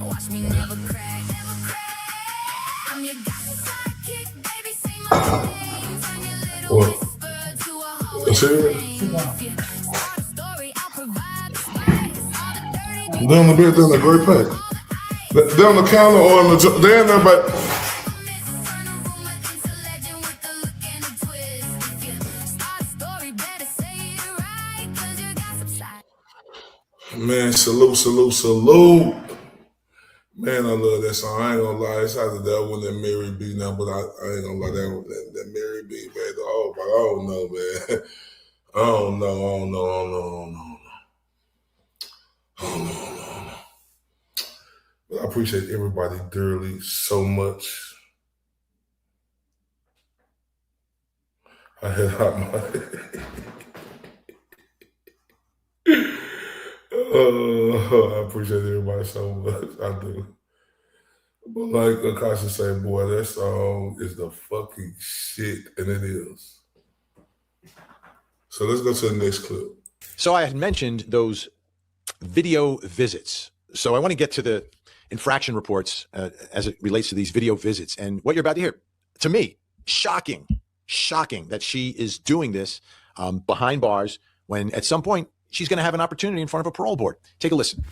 Watch me never crack, never crack. I'm your gossip sidekick, baby, say my name. Turn your little whisper to a hallway flame. If you start a story, I'll provide the spice. All the dirty They're on the bed, they're in a great pack. They're on the counter or on the, they're in there, but man, salute, salute, salute. Man, I love that song. I ain't gonna lie. It's either that one that Mary B now, but I ain't gonna lie. That Mary B, man. Oh, I don't know, man. I don't know. But I appreciate everybody dearly so much. I had hot my I appreciate everybody so much. I do. But like Akasha say, boy, that song is the fucking shit, and it is. So let's go to the next clip. So I had mentioned those video visits. So I want to get to the infraction reports as it relates to these video visits. And what you're about to hear, to me, shocking that she is doing this behind bars when at some point she's going to have an opportunity in front of a parole board. Take a listen.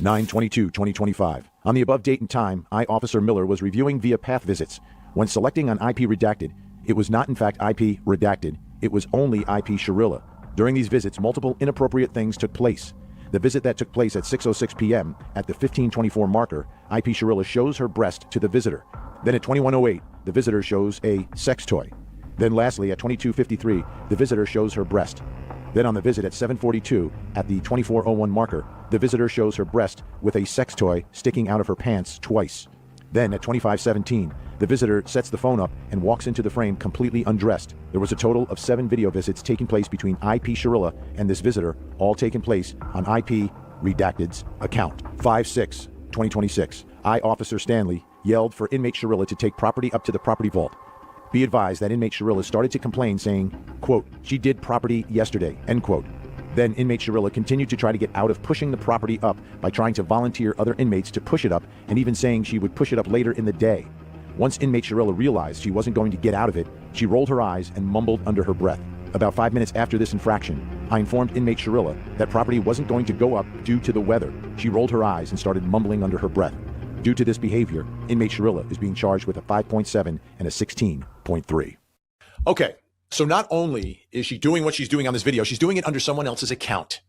9/22/2025. On the above date and time, I, Officer Miller, was reviewing via path visits. When selecting on IP redacted, it was not in fact IP redacted. It was only IP Shirilla. During these visits, multiple inappropriate things took place. The visit that took place at 6:06 p.m. at the 1524 marker, IP Shirilla shows her breast to the visitor. Then at 2108, the visitor shows a sex toy. Then lastly, at 2253, the visitor shows her breast. Then on the visit at 742, at the 2401 marker, the visitor shows her breast with a sex toy sticking out of her pants twice. Then at 2517, the visitor sets the phone up and walks into the frame completely undressed. There was a total of 7 video visits taking place between IP Shirilla and this visitor, all taking place on IP Redacted's account. 5/6/2026. I, Officer Stanley, yelled for inmate Shirilla to take property up to the property vault. Be advised that inmate Shirilla started to complain, saying, quote, she did property yesterday, end quote. Then inmate Shirilla continued to try to get out of pushing the property up by trying to volunteer other inmates to push it up and even saying she would push it up later in the day. Once inmate Shirilla realized she wasn't going to get out of it, she rolled her eyes and mumbled under her breath. About 5 minutes after this infraction, I informed inmate Shirilla that property wasn't going to go up due to the weather. She rolled her eyes and started mumbling under her breath. Due to this behavior, inmate Shirilla is being charged with a 5.7 and a 16.3. Okay, so not only is she doing what she's doing on this video, she's doing it under someone else's account.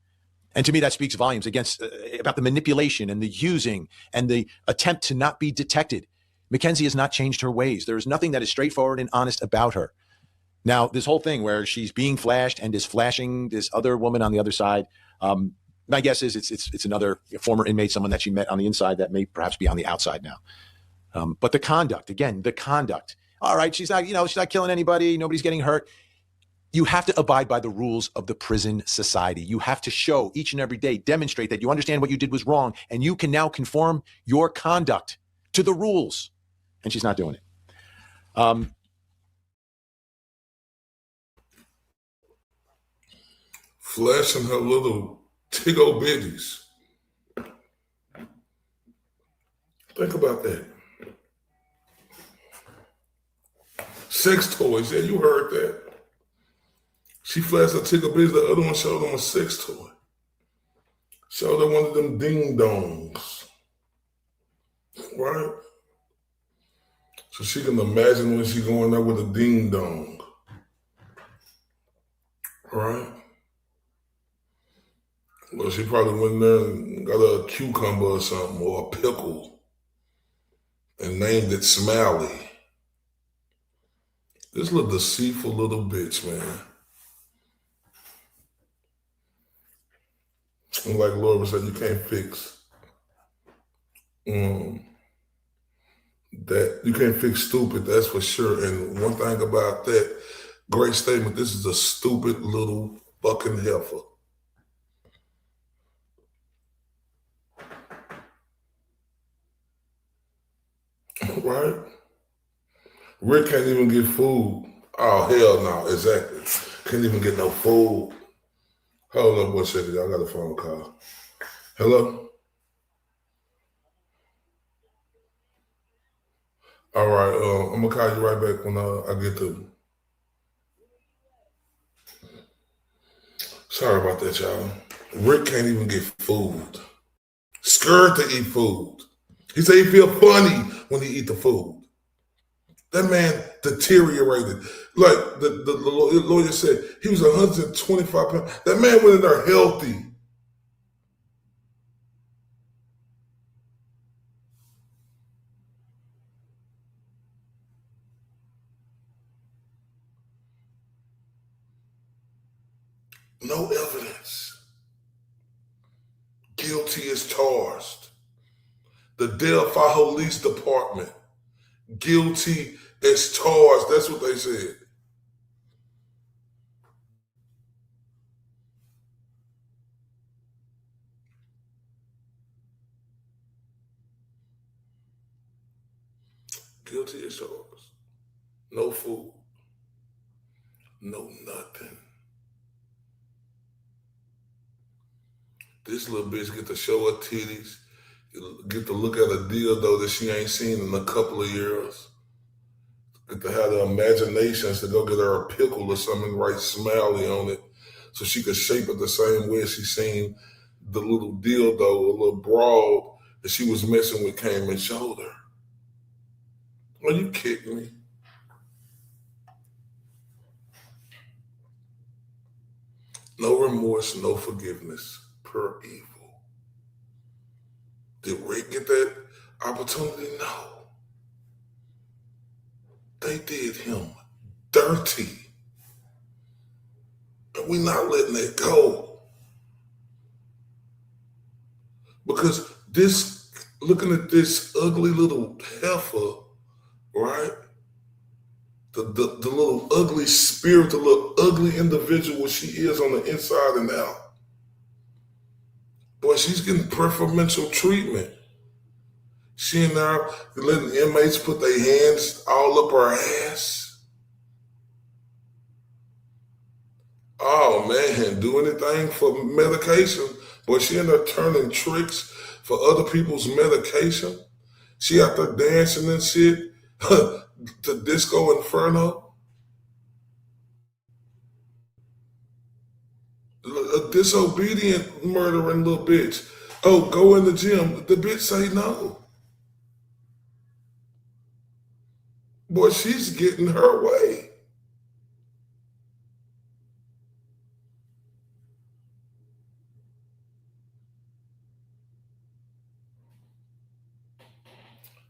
And to me, that speaks volumes about the manipulation and the using and the attempt to not be detected. Mackenzie has not changed her ways. There is nothing that is straightforward and honest about her. Now, this whole thing where she's being flashed and is flashing this other woman on the other side, my guess is it's another former inmate, someone that she met on the inside that may perhaps be on the outside now. But the conduct, again, the conduct. All right, she's not killing anybody. Nobody's getting hurt. You have to abide by the rules of the prison society. You have to show each and every day, demonstrate that you understand what you did was wrong, and you can now conform your conduct to the rules. And she's not doing it. Flashing her little tiggo bitties. Think about that. Sex toys, yeah, you heard that. She flashed her tiggo bitties, the other one showed them a sex toy. Showed her one of them ding-dongs. Right? So she can imagine when she going there with a ding-dong. Right? Well, she probably went there and got a cucumber or something, or a pickle, and named it Smiley. This little deceitful little bitch, man. And like Laura said, you can't fix that. You can't fix stupid, that's for sure. And one thing about that, great statement, this is a stupid little fucking heifer. Right? Rick can't even get food. Oh, hell no, exactly. Can't even get no food. Hold up one second, y'all got a phone call. Hello? All right, I'm gonna call you right back when I get to. Sorry about that, y'all. Rick can't even get food. Scared to eat food. He said he feel funny when he eat the food. That man deteriorated. Like the lawyer said, he was 125 pounds. That man went in there healthy. No evidence. Guilty as charged. The Delphi Police Department. Guilty as charged. That's what they said. Guilty as charged. No food. No nothing. This little bitch get to show her titties, get to look at a dildo that she ain't seen in a couple of years. Get to have the imaginations to go get her a pickle or something, write Smiley on it, so she could shape it the same way she seen the little dildo, a little broad that she was messing with came and showed her. Are you kidding me? No remorse, no forgiveness. Per evil. Did Rick get that opportunity? No. They did him dirty. And we're not letting it go. Because this, looking at this ugly little heifer, right? The little ugly spirit, the little ugly individual she is on the inside and out. Boy, she's getting preferential treatment. She and there letting inmates put their hands all up her ass. Oh man, do anything for medication. Boy, she in there turning tricks for other people's medication. She out there dancing and shit to Disco Inferno. A disobedient, murdering little bitch. Oh, go in the gym. The bitch say no. Boy, she's getting her way.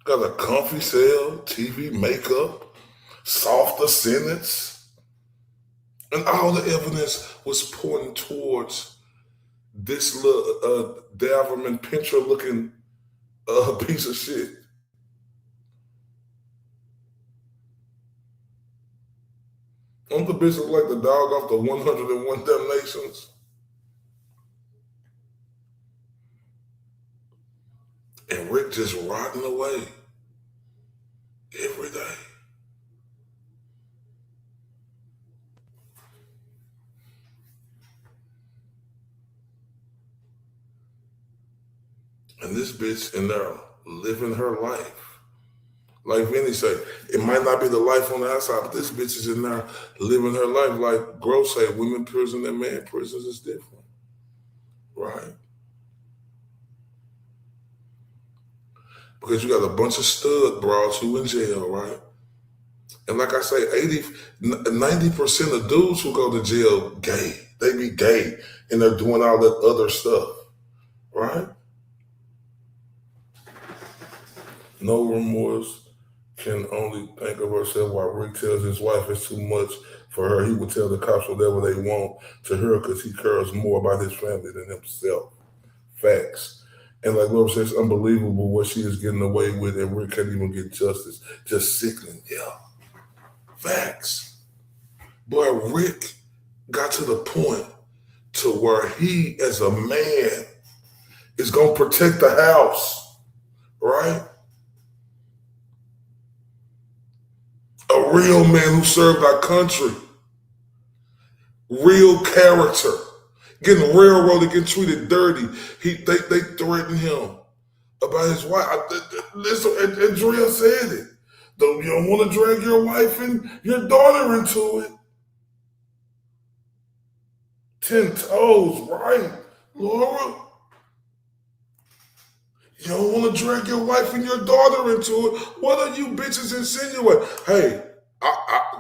Got a comfy cell, TV, makeup, softer sentence. And all the evidence was pointing towards this little Davion Pincher looking piece of shit. Don't the bitch look like the dog off the 101 Dalmatians? And Rick just rotting away every day. And this bitch in there living her life. Like Vinny said, it might not be the life on the outside, but this bitch is in there living her life. Like Gross said, women prison and man prisons is different. Right? Because you got a bunch of stud broads who in jail, right? And like I say, 90% of dudes who go to jail gay. They be gay and they're doing all that other stuff, right? No remorse, can only think of herself while Rick tells his wife it's too much for her. He would tell the cops whatever they want to her because he cares more about his family than himself. Facts. And like Lord says, it's unbelievable what she is getting away with and Rick can't even get justice. Just sickening. Yeah. Facts. But Rick got to the point to where he, as a man, is going to protect the house, right? A real man who served our country. Real character. Getting railroaded, getting treated dirty. They threatened him about his wife. And Drea said it. You don't want to drag your wife and your daughter into it. 10 toes, right, Laura? You don't want to drag your wife and your daughter into it. What are you bitches insinuating? Hey,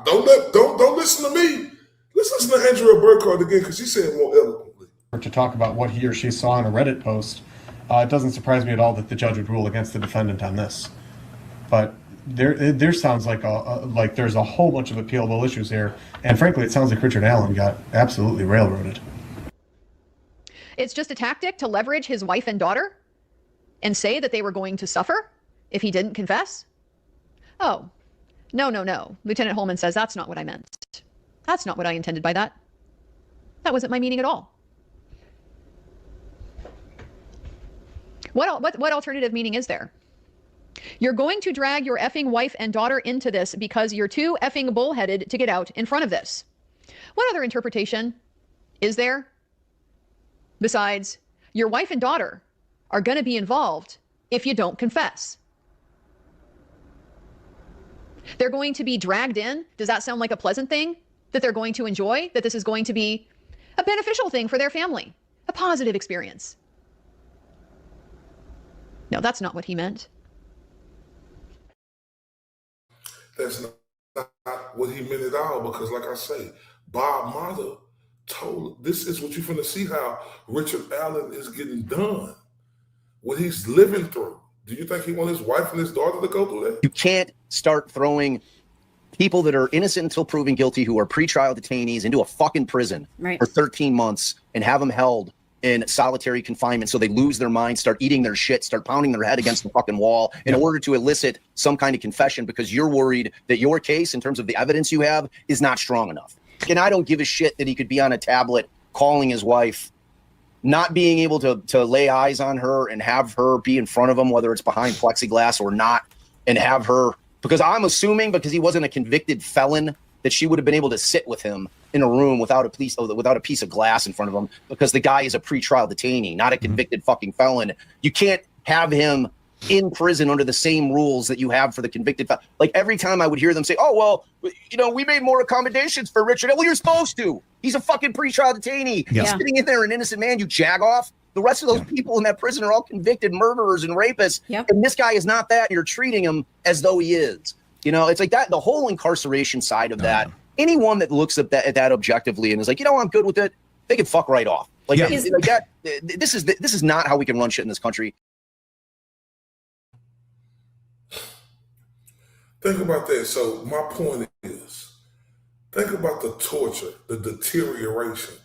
don't listen to me. Let's listen to Andrea Burkhardt again because she said it more eloquently. To talk about what he or she saw in a Reddit post, it doesn't surprise me at all that the judge would rule against the defendant on this. But there sounds like like there's a whole bunch of appealable issues here, and frankly, it sounds like Richard Allen got absolutely railroaded. It's just a tactic to leverage his wife and daughter and say that they were going to suffer if he didn't confess? Oh, no. Lieutenant Holman says that's not what I meant. That's not what I intended by that. That wasn't my meaning at all. What alternative meaning is there? You're going to drag your effing wife and daughter into this because you're too effing bullheaded to get out in front of this. What other interpretation is there besides your wife and daughter are going to be involved if you don't confess? They're going to be dragged in. Does that sound like a pleasant thing that they're going to enjoy? That this is going to be a beneficial thing for their family, a positive experience? No, that's not what he meant. That's not what he meant at all because, like I say, Bob Marder told this is what you're finna see how Richard Allen is getting done. What he's living through. Do you think he wants his wife and his daughter to go through that? You can't start throwing people that are innocent until proven guilty who are pretrial detainees into a fucking prison for 13 months and have them held in solitary confinement so they lose their mind, start eating their shit, start pounding their head against the fucking wall in order to elicit some kind of confession because you're worried that your case, in terms of the evidence you have, is not strong enough. And I don't give a shit that he could be on a tablet calling his wife, not being able to lay eyes on her and have her be in front of him, whether it's behind plexiglass or not, and have her, because I'm assuming because he wasn't a convicted felon that she would have been able to sit with him in a room without a piece of glass in front of him because the guy is a pretrial detainee, not a convicted fucking felon. You can't have him in prison under the same rules that you have for the convicted felon. Like every time I would hear them say, oh, well, we made more accommodations for Richard. Well, you're supposed to. He's a fucking pretrial detainee. He's sitting in there, an innocent man, you jag off. The rest of those people in that prison are all convicted murderers and rapists. And this guy is not that. And you're treating him as though he is. It's like that, the whole incarceration side of that. Anyone that looks at that objectively and is like, I'm good with it, they can fuck right off. Like that. This is not how we can run shit in this country. Think about that. So my point is, Think about the torture, the deterioration.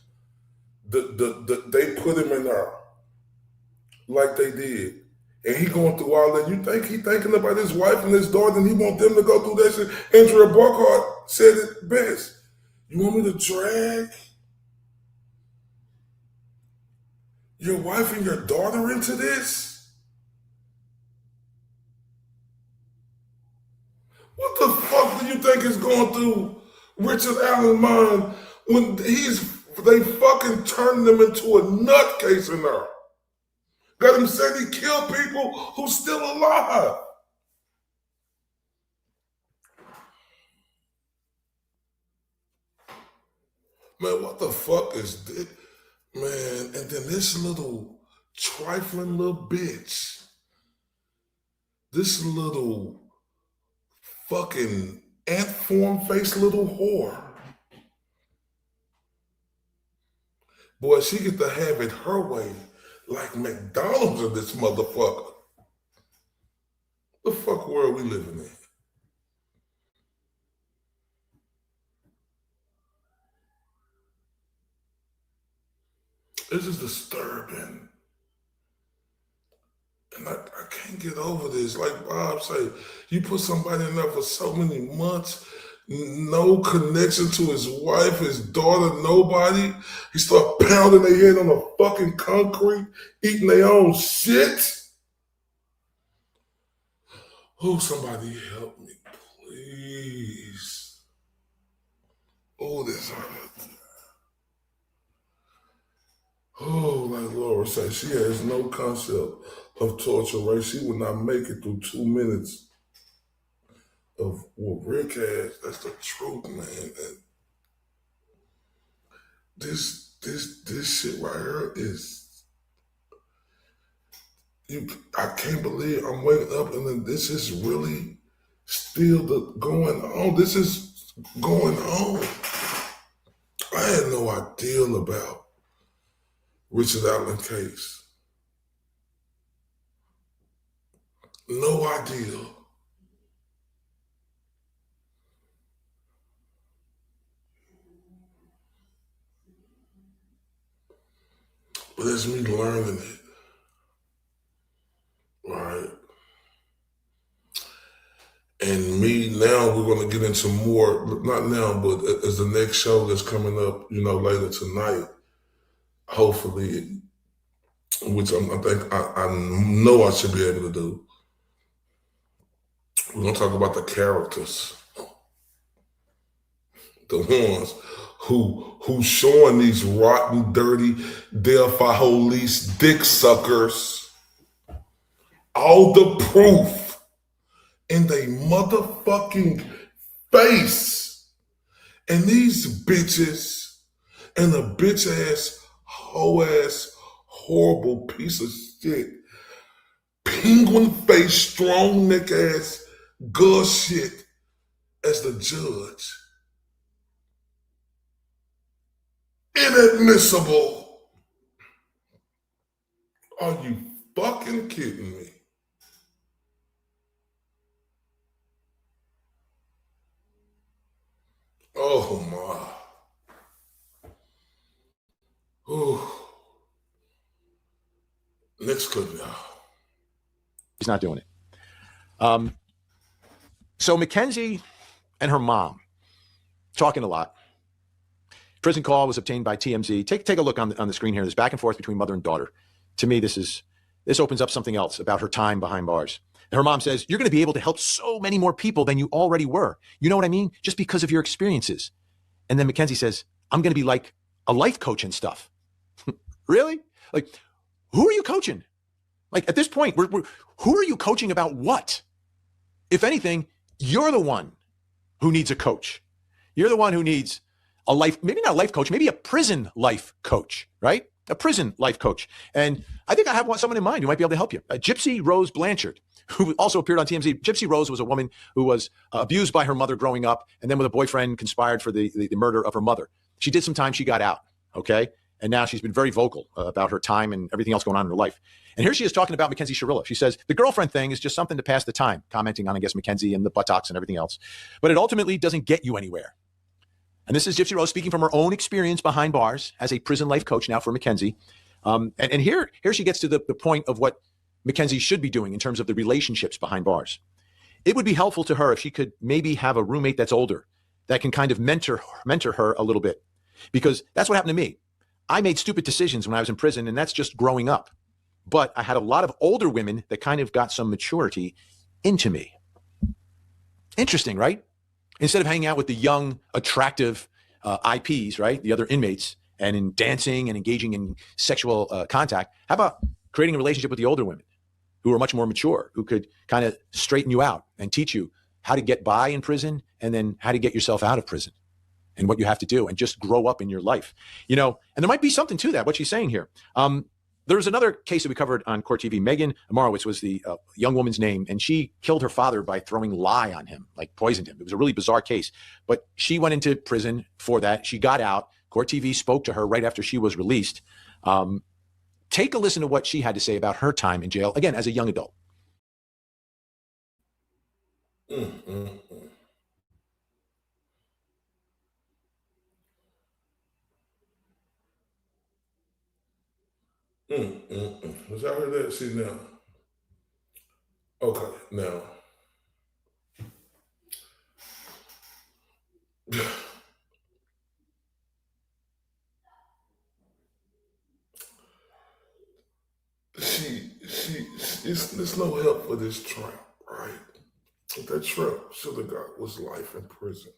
They put him in there like they did. And he going through all that. You think he thinking about his wife and his daughter and he want them to go through that shit? Andrea Burkhart said it best. You want me to drag your wife and your daughter into this? What the fuck do you think is going through Richard Allen's mind when they fucking turned him into a nutcase in there? Got him said he killed people who's still alive. Man, what the fuck is this? Man, and then this little trifling little bitch, this little fucking ant form faced little whore. Boy, she get to have it her way like McDonald's in this motherfucker. The fuck world we living in? This is disturbing. And I can't get over this. Like Bob said, you put somebody in there for so many months, no connection to his wife, his daughter, nobody. He start pounding their head on the fucking concrete, eating their own shit. Oh, somebody help me, please. Oh, this hurts. Oh, like Laura said, she has no concept of torture, right? She would not make it through 2 minutes of what Rick has. That's the truth, man. And this shit right here is, I can't believe I'm waking up and then this is really still going on. This is going on. I had no idea about Richard Allen case. No idea. But it's me learning it. Right? And me now, we're going to get into more, not now, but as the next show that's coming up, later tonight, hopefully, which I know I should be able to do. We're going to talk about the characters. The ones who showing these rotten, dirty, Delphi police dick suckers all the proof in they motherfucking face. And these bitches and a bitch ass, hoe ass, horrible piece of shit, penguin face, strong neck ass, girl shit as the judge. Inadmissible. Are you fucking kidding me? Oh my. Oh. Next clip, y'all. He's not doing it. So Mackenzie and her mom talking a lot. Prison call was obtained by TMZ. Take a look on the screen here. There's back and forth between mother and daughter. To me, this opens up something else about her time behind bars. And her mom says, you're going to be able to help so many more people than you already were. You know what I mean? Just because of your experiences. And then Mackenzie says, I'm going to be like a life coach and stuff. Really? Like, who are you coaching? Like, at this point, who are you coaching about what? If anything, you're the one who needs a coach. You're the one who needs a life, maybe not a life coach, maybe a prison life coach, right? A prison life coach. And I think I have someone in mind who might be able to help you. Gypsy Rose Blanchard, who also appeared on TMZ. Gypsy Rose was a woman who was abused by her mother growing up, and then with a boyfriend conspired for the murder of her mother. She did some time, she got out, okay? And now she's been very vocal about her time and everything else going on in her life. And here she is talking about Mackenzie Shirilla. She says, the girlfriend thing is just something to pass the time, commenting on, I guess, Mackenzie and the buttocks and everything else. But it ultimately doesn't get you anywhere. And this is Gypsy Rose speaking from her own experience behind bars as a prison life coach now for Mackenzie. And here she gets to the point of what Mackenzie should be doing in terms of the relationships behind bars. It would be helpful to her if she could maybe have a roommate that's older that can kind of mentor her a little bit, because that's what happened to me. I made stupid decisions when I was in prison, and that's just growing up. But I had a lot of older women that kind of got some maturity into me. Interesting, right? Instead of hanging out with the young, attractive IPs, right, the other inmates, and in dancing and engaging in sexual contact, how about creating a relationship with the older women who are much more mature, who could kind of straighten you out and teach you how to get by in prison and then how to get yourself out of prison and what you have to do and just grow up in your life. You know, and there might be something to that, what she's saying here. There was another case that we covered on Court TV. Megan Amarowitz was the young woman's name, and she killed her father by throwing lye on him, like poisoned him. It was a really bizarre case, but she went into prison for that. She got out. Court TV spoke to her right after she was released. Take a listen to what she had to say about her time in jail, again, as a young adult. Was y'all heard that? See now. Okay, now. There's no help for this tramp, right? What that tramp should have got was life in prison.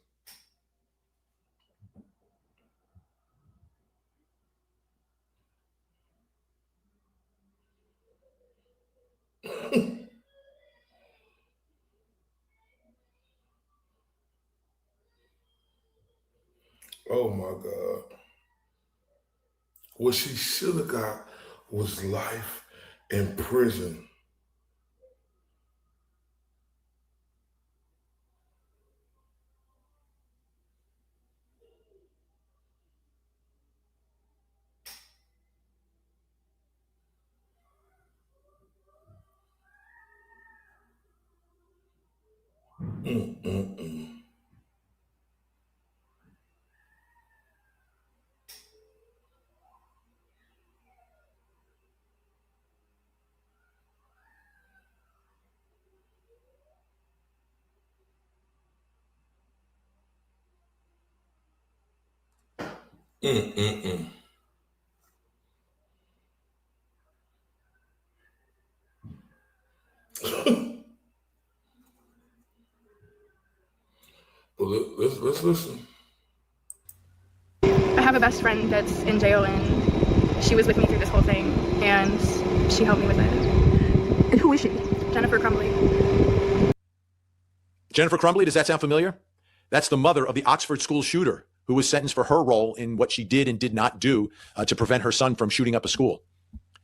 Oh my God. What she should have got was life in prison. Well, let's listen. I have a best friend that's in jail, and she was with me through this whole thing, and she helped me with it. And who is she? Jennifer Crumbly. Jennifer Crumbly, does that sound familiar? That's the mother of the Oxford school shooter who was sentenced for her role in what she did and did not do to prevent her son from shooting up a school.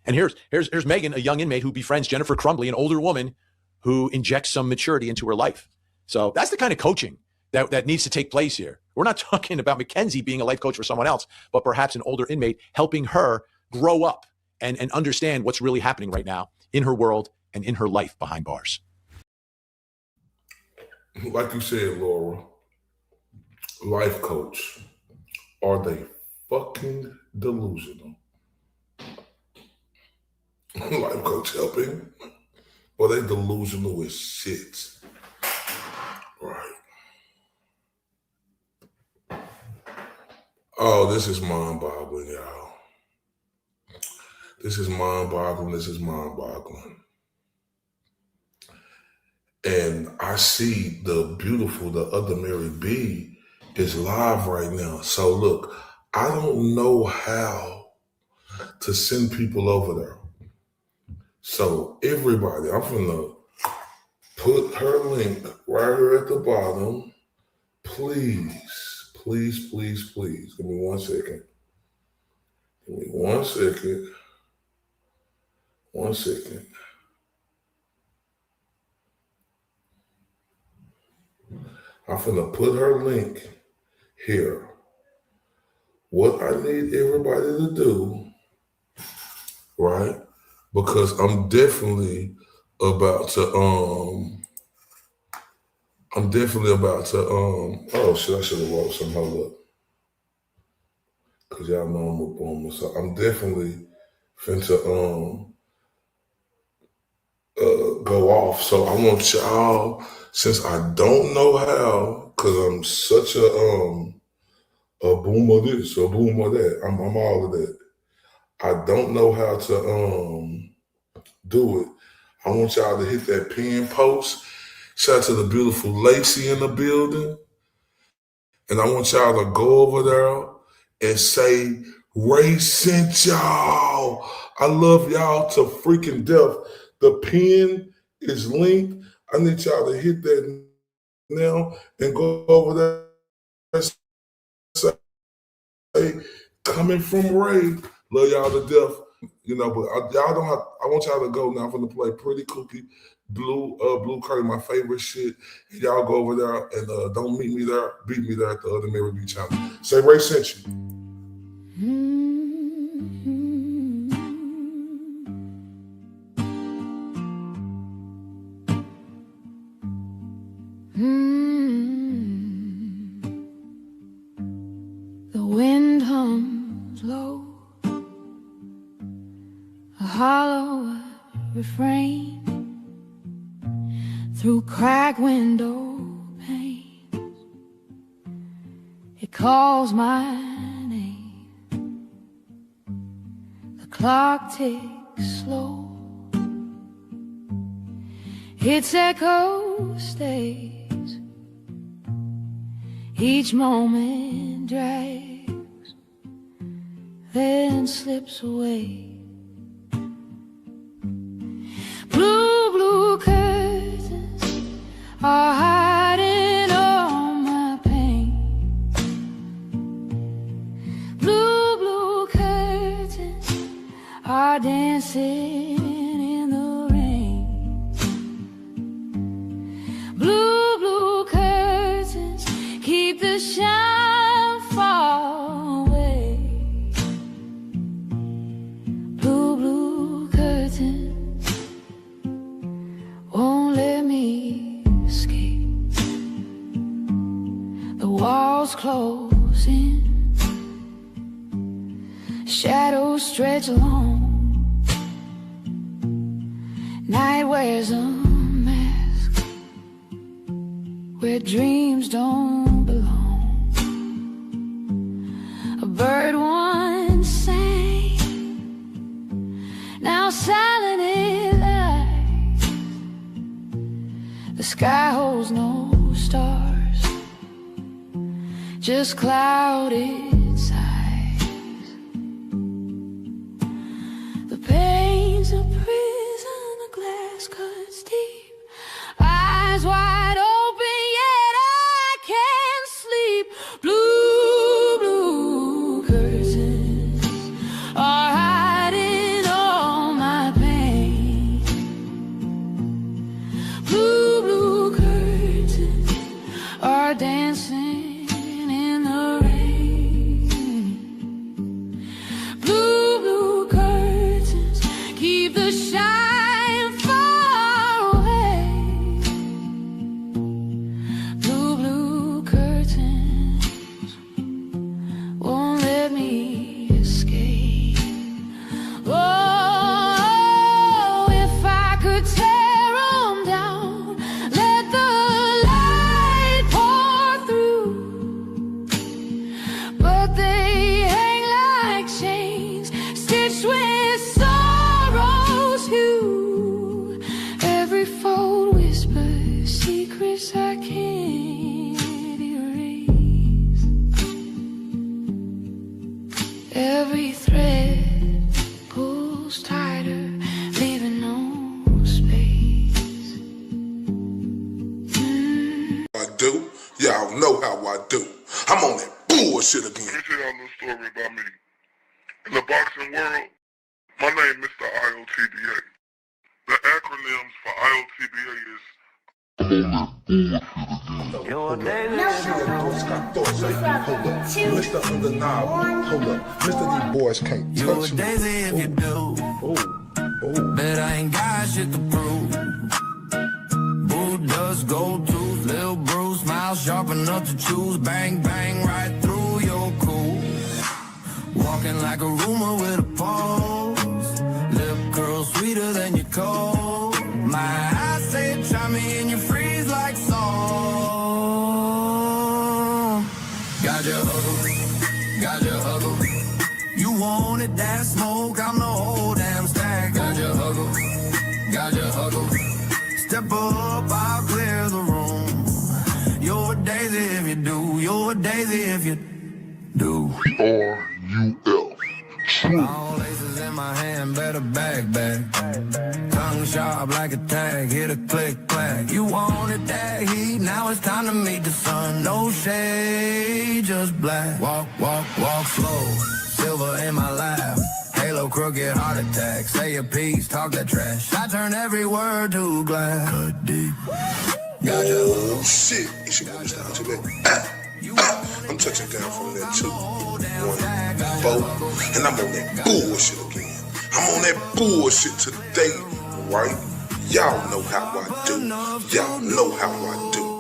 And here's Megan, a young inmate who befriends Jennifer Crumbly, an older woman who injects some maturity into her life. So that's the kind of coaching that needs to take place here. We're not talking about Mackenzie being a life coach for someone else, but perhaps an older inmate helping her grow up and understand what's really happening right now in her world and in her life behind bars. Like you said, Laura, life coach, are they fucking delusional? Life coach helping, or they delusional as shit? Right. Oh, this is mind-boggling, y'all. This is mind-boggling. And I see the other Mary B is live right now. So look, I don't know how to send people over there. So everybody, I'm gonna put her link right here at the bottom. Please. Give me 1 second. I'm finna put her link here. What I need everybody to do, right? Because I'm definitely about to oh shit, I should have wrote some. Hold up. Cause y'all know I'm a boomer. So I'm definitely finna go off. So I want y'all, since I don't know how, cause I'm such a boomer this, a boomer that. I'm all of that. I don't know how to do it. I want y'all to hit that pin post. Shout out to the beautiful Lacey in the building. And I want y'all to go over there and say, Ray sent y'all. I love y'all to freaking death. The pin is linked. I need y'all to hit that now and go over there and say, coming from Ray. Love y'all to death. You know, but y'all don't have, I want y'all to go now. I'm going to play Pretty Cookie, Blue Curry, my favorite shit. And y'all go over there and don't meet me there, beat me there at the other Mary B channel. Say Ray sent you. The wind hums low, a hollow refrain through cracked window panes. It calls my name. The clock ticks slow. Its echo stays. Each moment drags, then slips away. Blue curtains are hiding all my pain. Blue curtains are dancing in the rain. Blue curtains keep the shine far away. Blue curtains won't let me escape. The walls close in, shadows stretch long. Night wears a mask where dreams don't belong. A bird once sang, now silent it lies. The sky holds no stars, just clouded sighs. The pain's a prison, the glass cuts deep, eyes wide open, yet I can't sleep. Blue curtains are hiding all my pain. Blue curtains are dancing in the rain. Blue curtains keep the shine far away. Blue curtains won't let me escape. Oh, if I could tear 'em down, let the light pour through. But they hang like chains, stitched with sorrow's hue. Every fold whispers secrets I can't erase. Every thread pulls tighter, leaving no space. I do. Y'all know how I do. I'm on that bullshit again. Let me tell y'all a little story about me. In the boxing world, my name is Mr. IOTBA. The acronyms for IOTBA is Mr. Undeniable, hold up. Mr. These boys can't You touch a me. daisy if you do, but I ain't got shit to prove. Boo dust, gold tooth, little Bruce, smile sharp enough to choose. Bang, bang, right through your cool. Talking like a rumor with a pulse. Lip curl sweeter than your cold. My eyes say try me and you freeze like salt. Got your huggle, got your huggle. You wanted that smoke, I'm the whole damn stack. Got your huggle, got your huggle. Step up, I'll clear the room. You're a daisy if you do, you're a daisy if you do. R-U-L. All laces in my hand, better bag. Tongue sharp like a tag, hit a click clack. You wanted that heat, now it's time to meet the sun. No shade, just black. Walk slow, silver in my lap. Halo crooked heart attack. Say your piece, talk that trash. I turn every word to glass. Cut deep. Oh shit, it's your boy Mr. I'm touching down from that 2, 1, 4, and I'm on that bullshit again. I'm on that bullshit today, right? Y'all know how I do. Y'all know how I do.